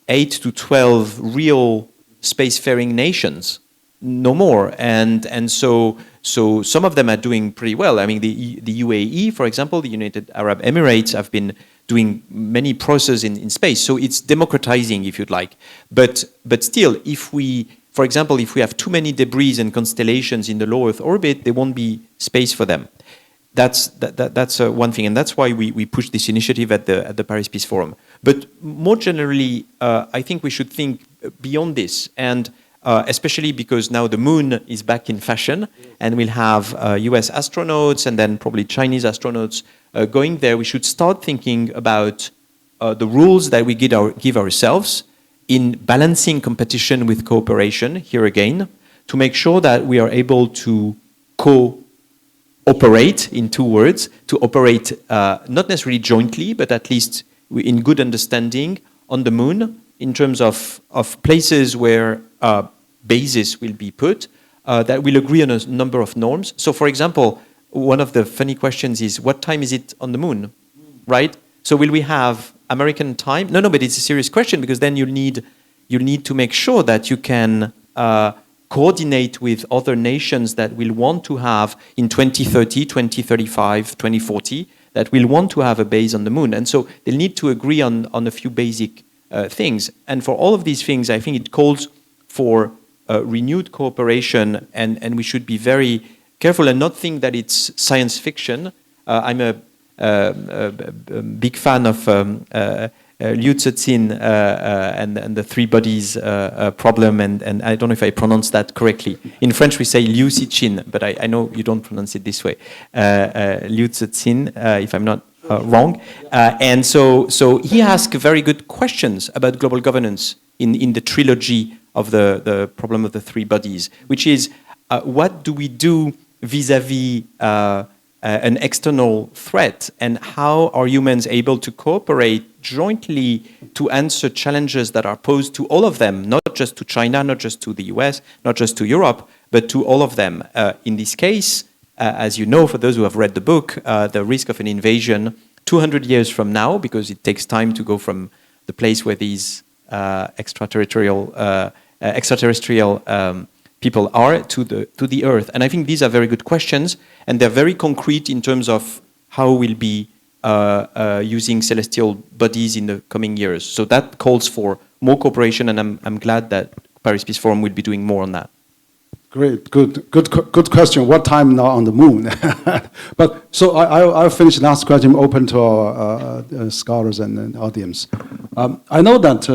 8 to 12 real spacefaring nations, no more, and so some of them are doing pretty well. I mean, the UAE, for example, the United Arab Emirates, have been doing many processes in space, so it's democratizing, if you'd like. But still, for example, if we have too many debris and constellations in the low Earth orbit, there won't be space for them. That's one thing, and that's why we push this initiative at the Paris Peace Forum. But more generally, I think we should think beyond this, and especially because now the moon is back in fashion, and we'll have US astronauts and then probably Chinese astronauts going there. We should start thinking about the rules that we give ourselves in balancing competition with cooperation, here again, to make sure that we are able to cooperate, in 2 words, to operate not necessarily jointly, but at least in good understanding on the moon in terms of places where bases will be put that will agree on a number of norms. So, for example, one of the funny questions is, what time is it on the moon, right? So will we have American time? No, but it's a serious question, because then you'll need to make sure that you can coordinate with other nations that will want to have in 2030, 2035, 2040, that will want to have a base on the moon. And so they'll need to agree on a few basic things. And for all of these things, I think it calls for renewed cooperation, and we should be very careful and not think that it's science fiction. I'm a big fan of Liu Cixin and the three bodies problem, and I don't know if I pronounce that correctly. In French we say Liu Cixin, but I know you don't pronounce it this way. Liu Cixin, if I'm not wrong. And so he asked very good questions about global governance in the trilogy of the problem of the three bodies, which is what do we do vis-a-vis an external threat, and how are humans able to cooperate jointly to answer challenges that are posed to all of them, not just to China, not just to the US, not just to Europe, but to all of them. In this case, as you know, for those who have read the book, the risk of an invasion 200 years from now, because it takes time to go from the place where these extraterrestrial people are to the Earth? And I think these are very good questions, and they're very concrete in terms of how we'll be using celestial bodies in the coming years. So that calls for more cooperation, and I'm glad that Paris Peace Forum will be doing more on that. Great, good question. What time now on the moon? But so I'll finish the last question, open to our scholars and audience. I know that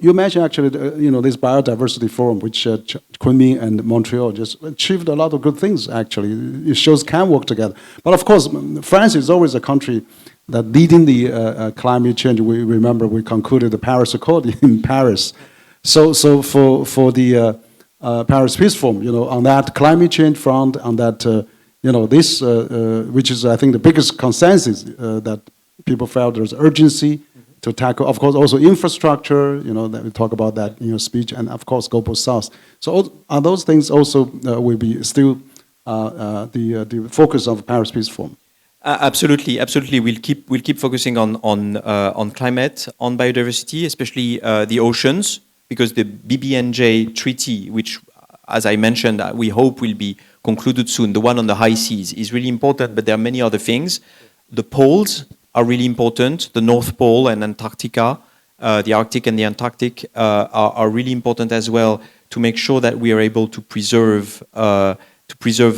you mentioned actually, this biodiversity forum, which Kunming and Montreal just achieved a lot of good things. Actually, it shows can work together. But of course, France is always a country that leading the climate change. We remember we concluded the Paris Accord in Paris. So for the Paris Peace Forum, on that climate change front, on that, this, which is, I think, the biggest consensus that people felt there's urgency to tackle. Of course, also infrastructure, that we talk about that in your speech, and of course, Global South. So are those things also will be still the focus of Paris Peace Forum? Absolutely. We'll keep focusing on climate, on biodiversity, especially the oceans, because the BBNJ treaty, which, as I mentioned, we hope will be concluded soon, the one on the high seas, is really important, but there are many other things. The poles are really important, the North Pole and Antarctica, the Arctic and the Antarctic are really important as well, to make sure that we are able to preserve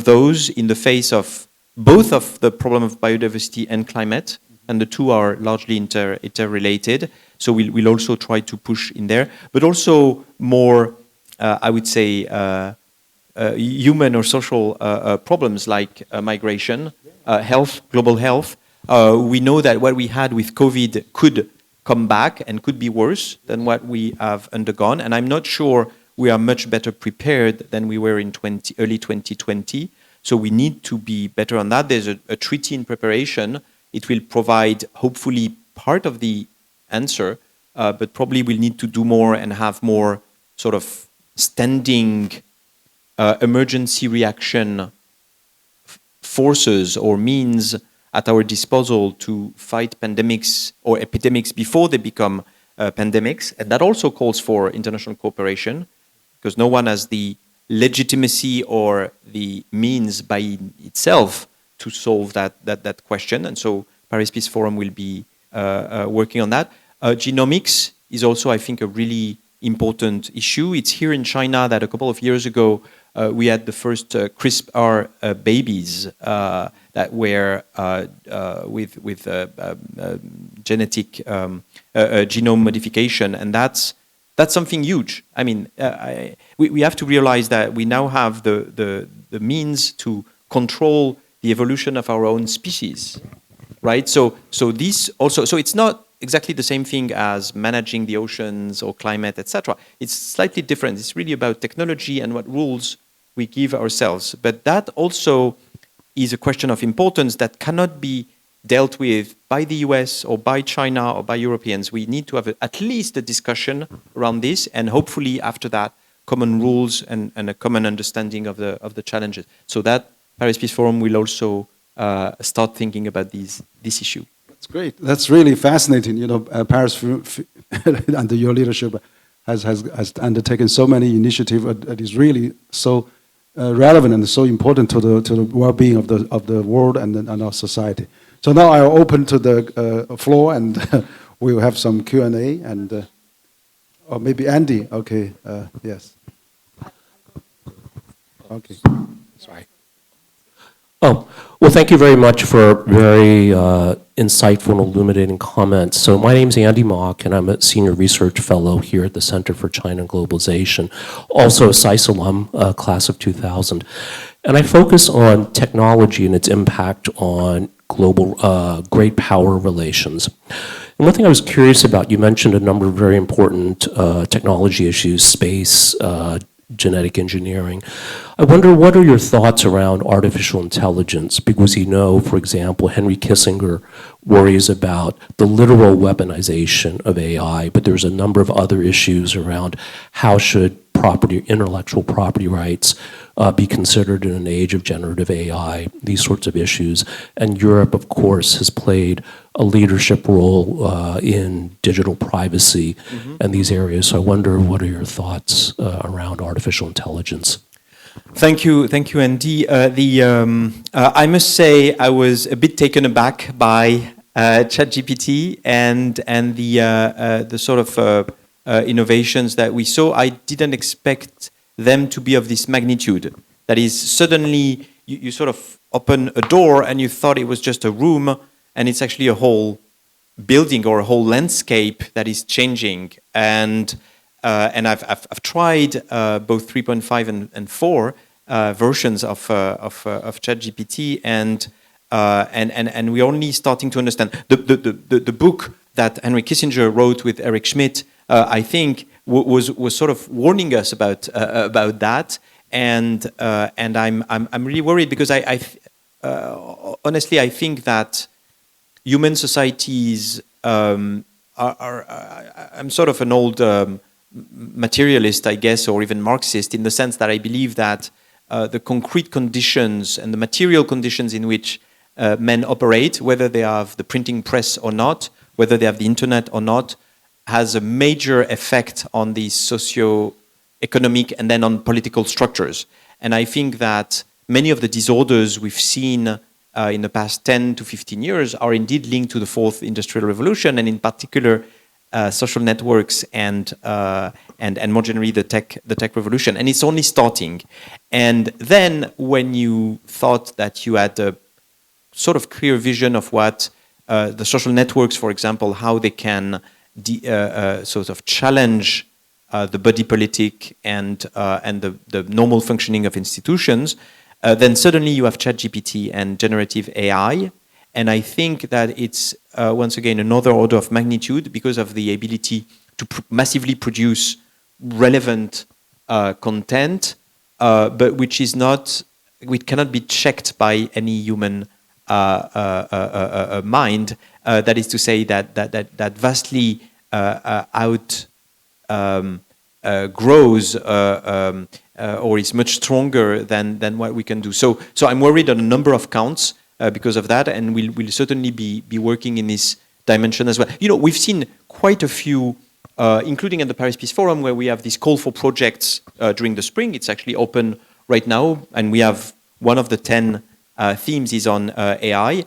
those in the face of both of the problem of biodiversity and climate, and the two are largely interrelated. So we'll also try to push in there, but also more, I would say, human or social problems like migration, health, global health. We know that what we had with COVID could come back and could be worse than what we have undergone, and I'm not sure we are much better prepared than we were in early 2020. So we need to be better on that. There's a treaty in preparation. It will provide, hopefully, part of the answer, but probably we'll need to do more and have more sort of standing emergency reaction forces or means at our disposal to fight pandemics or epidemics before they become pandemics. And that also calls for international cooperation, because no one has the legitimacy or the means by itself to solve that question. And so Paris Peace Forum will be working on that. Genomics is also, I think, a really important issue. It's here in China that a couple of years ago, we had the first CRISPR babies that were with genetic genome modification, and that's something huge. I mean, we have to realize that we now have the means to control the evolution of our own species, right? So this also, so it's not exactly the same thing as managing the oceans or climate, etc. It's slightly different. It's really about technology and what rules we give ourselves. But that also is a question of importance that cannot be dealt with by the US or by China or by Europeans. We need to have at least a discussion around this, and hopefully after that, common rules and a common understanding of the challenges. So that Paris Peace Forum will also start thinking about this issue. That's great. That's really fascinating. Paris under your leadership has undertaken so many initiatives that is really so relevant and so important to the well-being of the world and our society. So now I'll open to the floor, and we will have some Q&A, and or maybe Andy. Okay. Yes. Okay. Sorry. Oh, well, thank you very much for very insightful and illuminating comments. So my name's Andy Mock, and I'm a senior research fellow here at the Center for China and Globalization, also a SAIS alum, class of 2000. And I focus on technology and its impact on global great power relations. And one thing I was curious about, you mentioned a number of very important technology issues, space, genetic engineering. I wonder, what are your thoughts around artificial intelligence? Because for example, Henry Kissinger worries about the literal weaponization of AI, but there's a number of other issues around how should intellectual property rights be considered in an age of generative AI, these sorts of issues. And Europe, of course, has played a leadership role in digital privacy and these areas. So I wonder, what are your thoughts around artificial intelligence? Thank you, Andy. I must say I was a bit taken aback by ChatGPT and the sort of innovations that we saw. I didn't expect them to be of this magnitude. That is, suddenly you sort of open a door and you thought it was just a room, and it's actually a whole building or a whole landscape that is changing. And I've tried both 3.5 and 4 versions of ChatGPT, and we're only starting to understand. The book that Henry Kissinger wrote with Eric Schmidt, I think, was sort of warning us about that, and I'm really worried, because honestly I think that human societies I'm sort of an old materialist, I guess, or even Marxist, in the sense that I believe that the concrete conditions and the material conditions in which men operate, whether they have the printing press or not, whether they have the internet or not, has a major effect on the socio-economic and then on political structures. And I think that many of the disorders we've seen in the past 10 to 15 years are indeed linked to the fourth industrial revolution, and in particular social networks and more generally the tech revolution. And it's only starting. And then when you thought that you had a sort of clear vision of what the social networks, for example, how they can sort of challenge the body politic and the normal functioning of institutions, then suddenly you have ChatGPT and generative AI. And I think that it's, once again, another order of magnitude because of the ability to massively produce relevant content, but which cannot be checked by any human mind. That is to say that vastly grows or is much stronger than what we can do. So I'm worried on a number of counts because of that, and we'll certainly be working in this dimension as well. You know, we've seen quite a few, including at the Paris Peace Forum, where we have this call for projects during the spring. It's actually open right now, and we have one of the 10 themes is on AI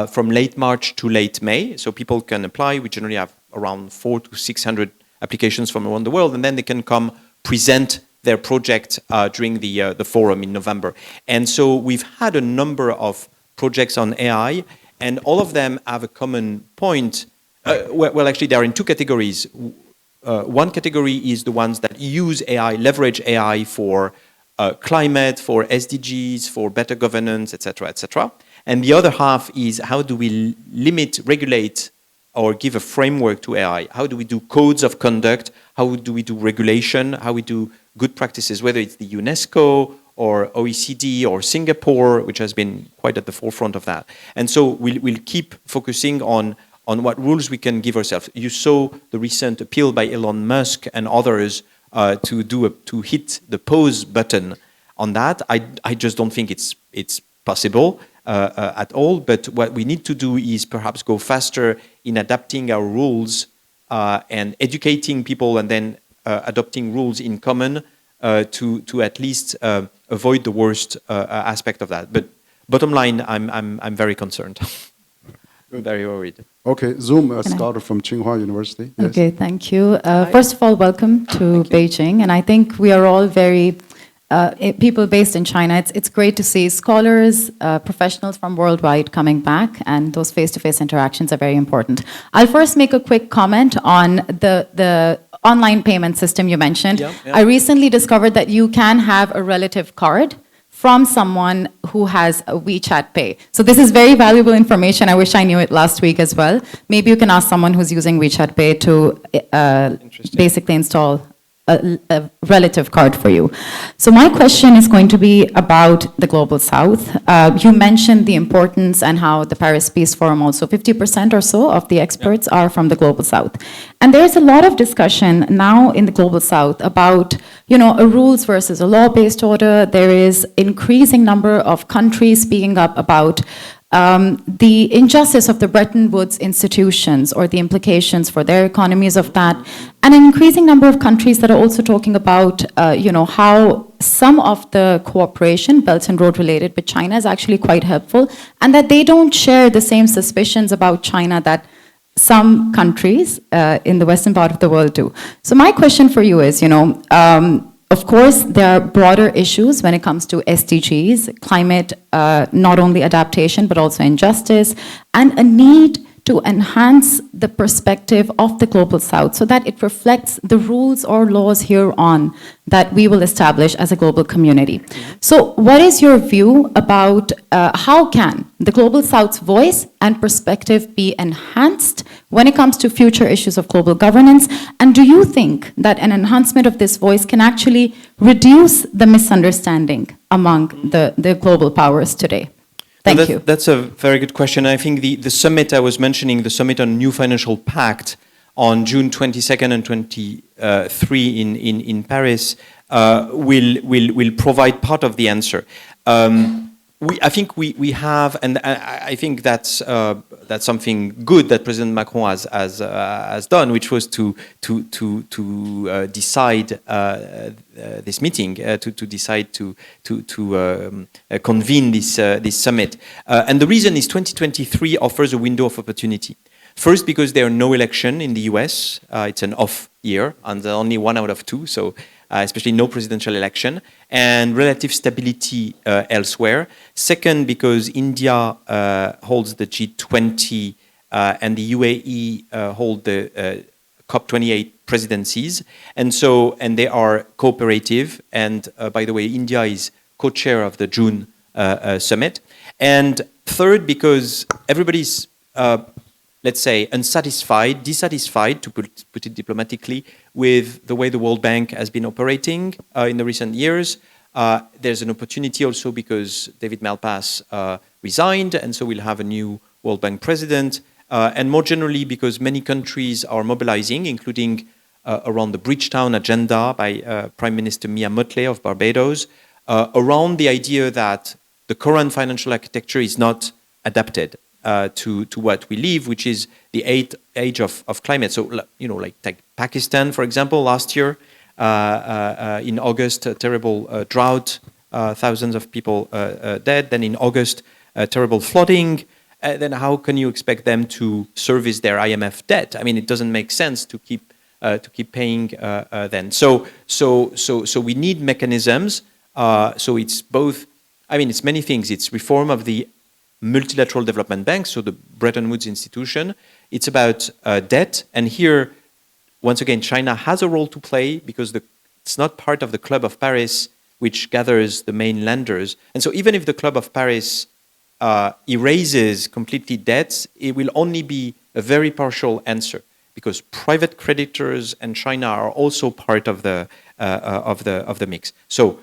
from late March to late May. So people can apply. We generally have around 400 to 600 applications from around the world, and then they can come present their project during the forum in November. And so we've had a number of projects on AI, and all of them have a common point. Well, actually, they are in two categories. One category is the ones that use AI, leverage AI for climate, for SDGs, for better governance, etc., etc. And the other half is how do we limit, regulate, or give a framework to AI? How do we do codes of conduct? How do we do regulation? How we do good practices, whether it's the UNESCO or OECD or Singapore, which has been quite at the forefront of that. And so we'll keep focusing on what rules we can give ourselves. You saw the recent appeal by Elon Musk and others to hit the pause button on that. I just don't think it's possible at all. But what we need to do is perhaps go faster in adapting our rules and educating people, and then adopting rules in common to at least avoid the worst aspect of that. But bottom line, I'm very concerned. Very worried. Okay, Zoom, a scholar from Tsinghua University. Yes. Okay, thank you. First of all, welcome to Beijing. And I think we are all very, people based in China, it's great to see scholars, professionals from worldwide coming back, and those face-to-face interactions are very important. I'll first make a quick comment on the online payment system you mentioned. Yeah. I recently discovered that you can have a relative card from someone who has a WeChat Pay. So this is very valuable information. I wish I knew it last week as well. Maybe you can ask someone who's using WeChat Pay to basically install a relative card for you. So my question is going to be about the Global South. You mentioned the importance and how the Paris Peace Forum also 50% or so of the experts are from the Global South. And there's a lot of discussion now in the Global South about, you know, a rules versus a law-based order. There is increasing number of countries speaking up about the injustice of the Bretton Woods institutions or the implications for their economies of that, and an increasing number of countries that are also talking about, you know, how some of the cooperation, Belt and Road related with China, is actually quite helpful, and that they don't share the same suspicions about China that some countries in the western part of the world do. So my question for you is, you know, of course, there are broader issues when it comes to SDGs, climate, not only adaptation, but also injustice, and a need to enhance the perspective of the Global South so that it reflects the rules or laws hereon that we will establish as a global community. So what is your view about how can the Global South's voice and perspective be enhanced when it comes to future issues of global governance? And do you think that an enhancement of this voice can actually reduce the misunderstanding among the global powers today? Thank you. That's a very good question. I think the summit I was mentioning, the summit on New Financial Pact on June 22nd and 23 in Paris, will provide part of the answer. I think we have, and I think that's something good that President Macron has done, which was to decide this meeting, to decide to convene this summit. And the reason is 2023 offers a window of opportunity. First, because there are no election in the US. It's an off year, and only 1 out of 2, so especially no presidential election, and relative stability elsewhere. Second, because India holds the G20 and the UAE hold the COP28 presidencies, and they are cooperative. And by the way, India is co-chair of the June summit. And third, because everybody's let's say, dissatisfied, to put it diplomatically, with the way the World Bank has been operating in the recent years. There's an opportunity also because David Malpass resigned, and so we'll have a new World Bank president. And more generally, because many countries are mobilizing, including around the Bridgetown agenda by Prime Minister Mia Mottley of Barbados, around the idea that the current financial architecture is not adapted to what we live, which is the age of climate. So, you know, like take Pakistan, for example, last year in August, a terrible drought, thousands of people dead. Then in August, terrible flooding. Then how can you expect them to service their IMF debt? I mean, it doesn't make sense to keep paying then. So we need mechanisms. So it's both. I mean, it's many things. It's reform of the multilateral development bank, so the Bretton Woods institution. It's about debt, and here, once again, China has a role to play because it's not part of the Club of Paris, which gathers the main lenders. And so even if the Club of Paris erases completely debts, it will only be a very partial answer because private creditors and China are also part of the mix. So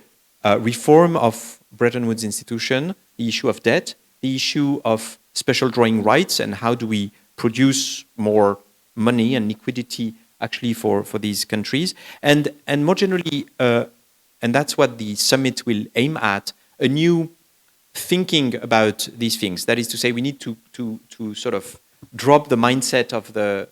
reform of Bretton Woods institution, the issue of debt, the issue of special drawing rights, and how do we produce more money and liquidity actually for these countries, and more generally, and that's what the summit will aim at, a new thinking about these things. That is to say, we need to sort of drop the mindset of the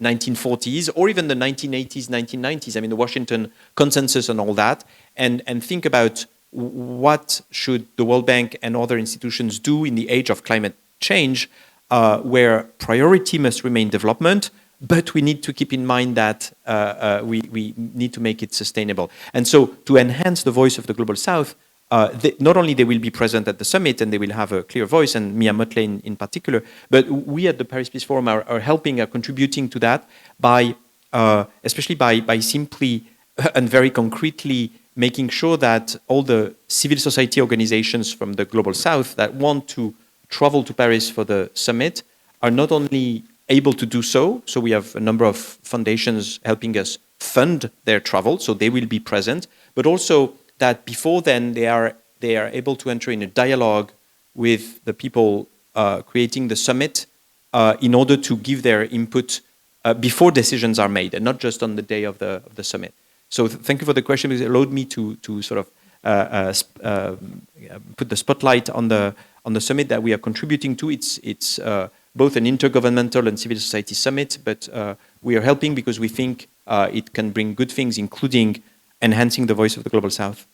1940s or even the 1980s, 1990s. I mean, the Washington Consensus and all that, and think about what should the World Bank and other institutions do in the age of climate change, where priority must remain development, but we need to keep in mind that we need to make it sustainable. And so to enhance the voice of the Global South, not only they will be present at the summit and they will have a clear voice, and Mia Mottley in particular, but we at the Paris Peace Forum are helping, are contributing to that by, especially by simply and very concretely making sure that all the civil society organizations from the Global South that want to travel to Paris for the summit are not only able to do so, so we have a number of foundations helping us fund their travel, so they will be present, but also that before then they are able to enter in a dialogue with the people creating the summit in order to give their input before decisions are made, and not just on the day of the summit. So thank you for the question, because it allowed me to sort of put the spotlight on the summit that we are contributing to. It's both an intergovernmental and civil society summit, but we are helping because we think it can bring good things, including enhancing the voice of the Global South.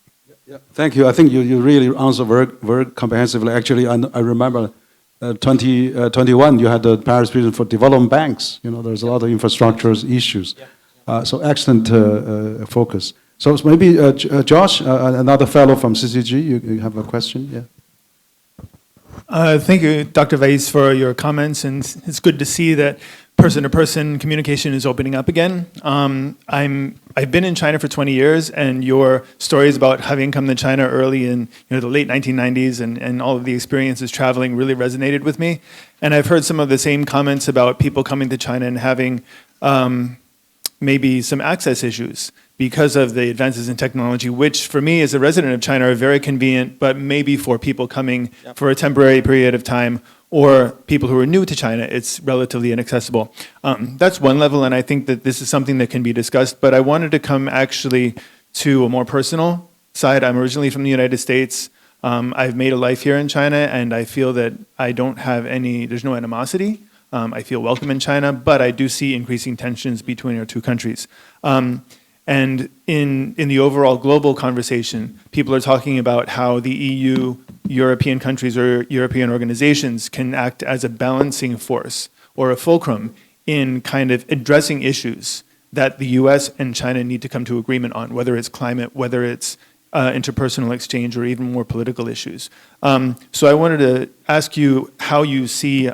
Yeah, thank you. I think you really answered very comprehensively. Actually, I remember 2021, you had the Paris Vision for Development Banks. You know, there's a lot of infrastructure issues. So excellent focus. So maybe Josh, another fellow from CCG, you have a question? Yeah. Thank you, Dr. Vaïsse, for your comments, and it's good to see that person-to-person communication is opening up again. I've been in China for 20 years, and your stories about having come to China early in the late 1990s and all of the experiences traveling really resonated with me. And I've heard some of the same comments about people coming to China and having maybe some access issues because of the advances in technology, which for me as a resident of China are very convenient, but maybe for people coming for a temporary period of time or people who are new to China, it's relatively inaccessible. That's one level, and I think that this is something that can be discussed, but I wanted to come actually to a more personal side. I'm originally from the United States. I've made a life here in China, and I feel that there's no animosity. I feel welcome in China, but I do see increasing tensions between our two countries. And in the overall global conversation, people are talking about how the EU, European countries or European organizations can act as a balancing force or a fulcrum in kind of addressing issues that the US and China need to come to agreement on, whether it's climate, whether it's interpersonal exchange, or even more political issues. So I wanted to ask you how you see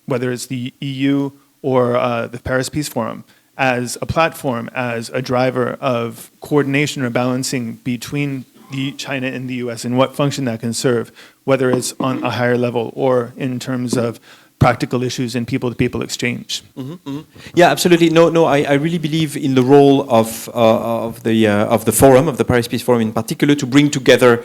whether it's the EU or the Paris Peace Forum, as a platform, as a driver of coordination or balancing between China and the US, and what function that can serve, whether it's on a higher level or in terms of practical issues and people-to-people exchange. Yeah, absolutely. No, I really believe in the role of the forum, of the Paris Peace Forum in particular, to bring together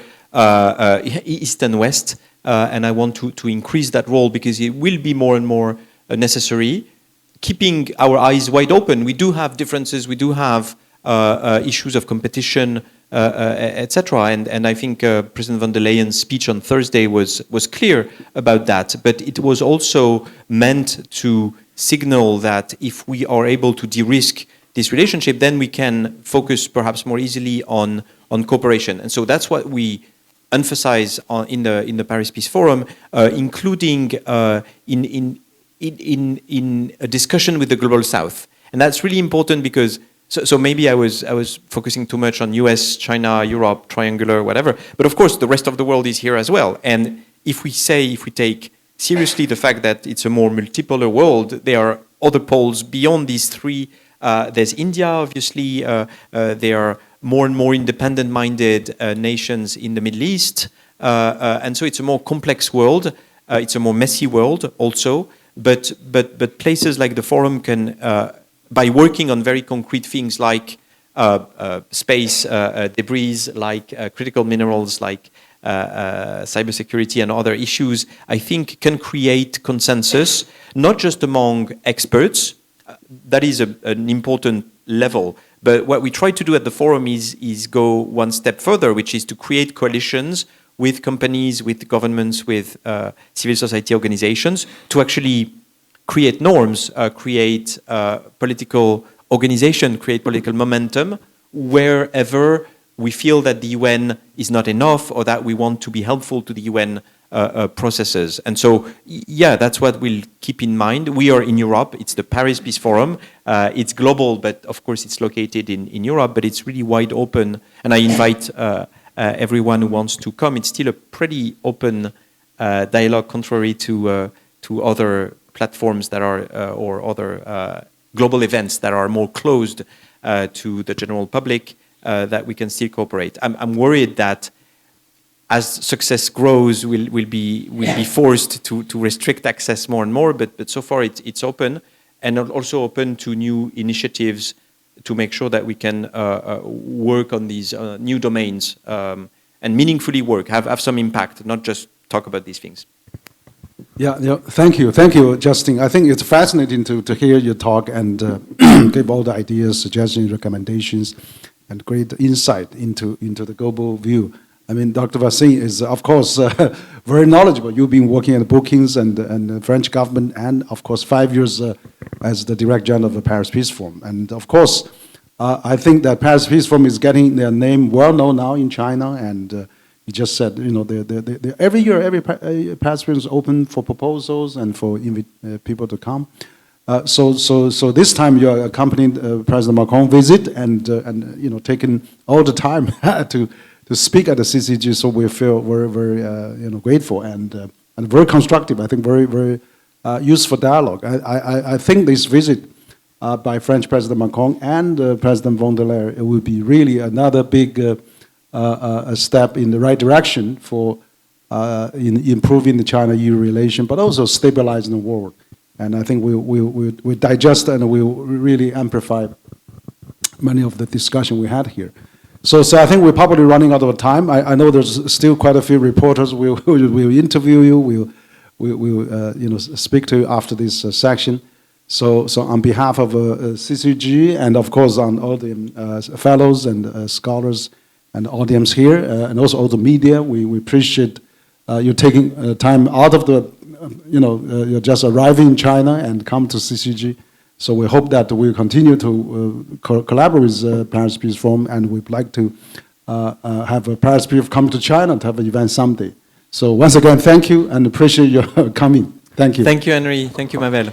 East and West, and I want to increase that role because it will be more and more necessary. Keeping our eyes wide open. We do have differences, we do have issues of competition, etc. And I think President von der Leyen's speech on Thursday was clear about that, but it was also meant to signal that if we are able to de-risk this relationship, then we can focus perhaps more easily on cooperation. And so that's what we emphasize in the Paris Peace Forum, including in a discussion with the Global South. And that's really important because, so maybe I was focusing too much on US, China, Europe, triangular, whatever, but of course the rest of the world is here as well. And if we take seriously the fact that it's a more multipolar world, there are other poles beyond these three. There's India, obviously, there are more and more independent-minded nations in the Middle East, and so it's a more complex world, it's a more messy world also. But places like the forum can, by working on very concrete things like space debris, like critical minerals, like cybersecurity and other issues, I think can create consensus, not just among experts. That is an important level. But what we try to do at the forum is go one step further, which is to create coalitions with companies, with governments, with civil society organizations, to actually create norms, create political organization, create political momentum, wherever we feel that the UN is not enough or that we want to be helpful to the UN processes. And so, yeah, that's what we'll keep in mind. We are in Europe. It's the Paris Peace Forum. It's global, but of course it's located in Europe, but it's really wide open. And I invite everyone who wants to come. It's still a pretty open dialogue, contrary to other platforms that are or other global events that are more closed to the general public. That we can still cooperate. I'm worried that as success grows, we'll be forced to restrict access more and more. But so far it's open, and also open to new initiatives to make sure that we can work on these new domains and meaningfully work, have some impact, not just talk about these things. Yeah, thank you, Justin. I think it's fascinating to hear your talk and give all the ideas, suggestions, recommendations, and great insight into the global view. I mean, Dr. Vaïsse is, of course, very knowledgeable. You've been working at Brookings and the French government, and of course, 5 years as the Director General of the Paris Peace Forum. And of course, I think that Paris Peace Forum is getting their name well known now in China, and you just said, you know, every year, every Paris Forum is open for proposals and for people to come. So this time you are accompanying President Macron visit and you know, taking all the time to speak at the CCG. So we feel very you know, grateful and very constructive. I think very useful dialogue. I think this visit by French President Macron and President von der Leyen, it will be really another big a step in the right direction for in improving the China-EU relation, but also stabilizing the world. And I think we digest and we really amplify many of the discussion we had here. So I think we're probably running out of time. I know there's still quite a few reporters. We'll interview you. We'll you know, speak to you after this section. So on behalf of CCG and of course on all the fellows and scholars and audience here, and also all the media, we appreciate you taking time out of the, you know, you're just arriving in China and come to CCG. So we hope that we'll continue to collaborate with Paris Peace Forum, and we'd like to have a Paris Peace come to China to have an event someday. So once again, thank you and appreciate your coming. Thank you. Thank you, Henry. Thank you, Mabel.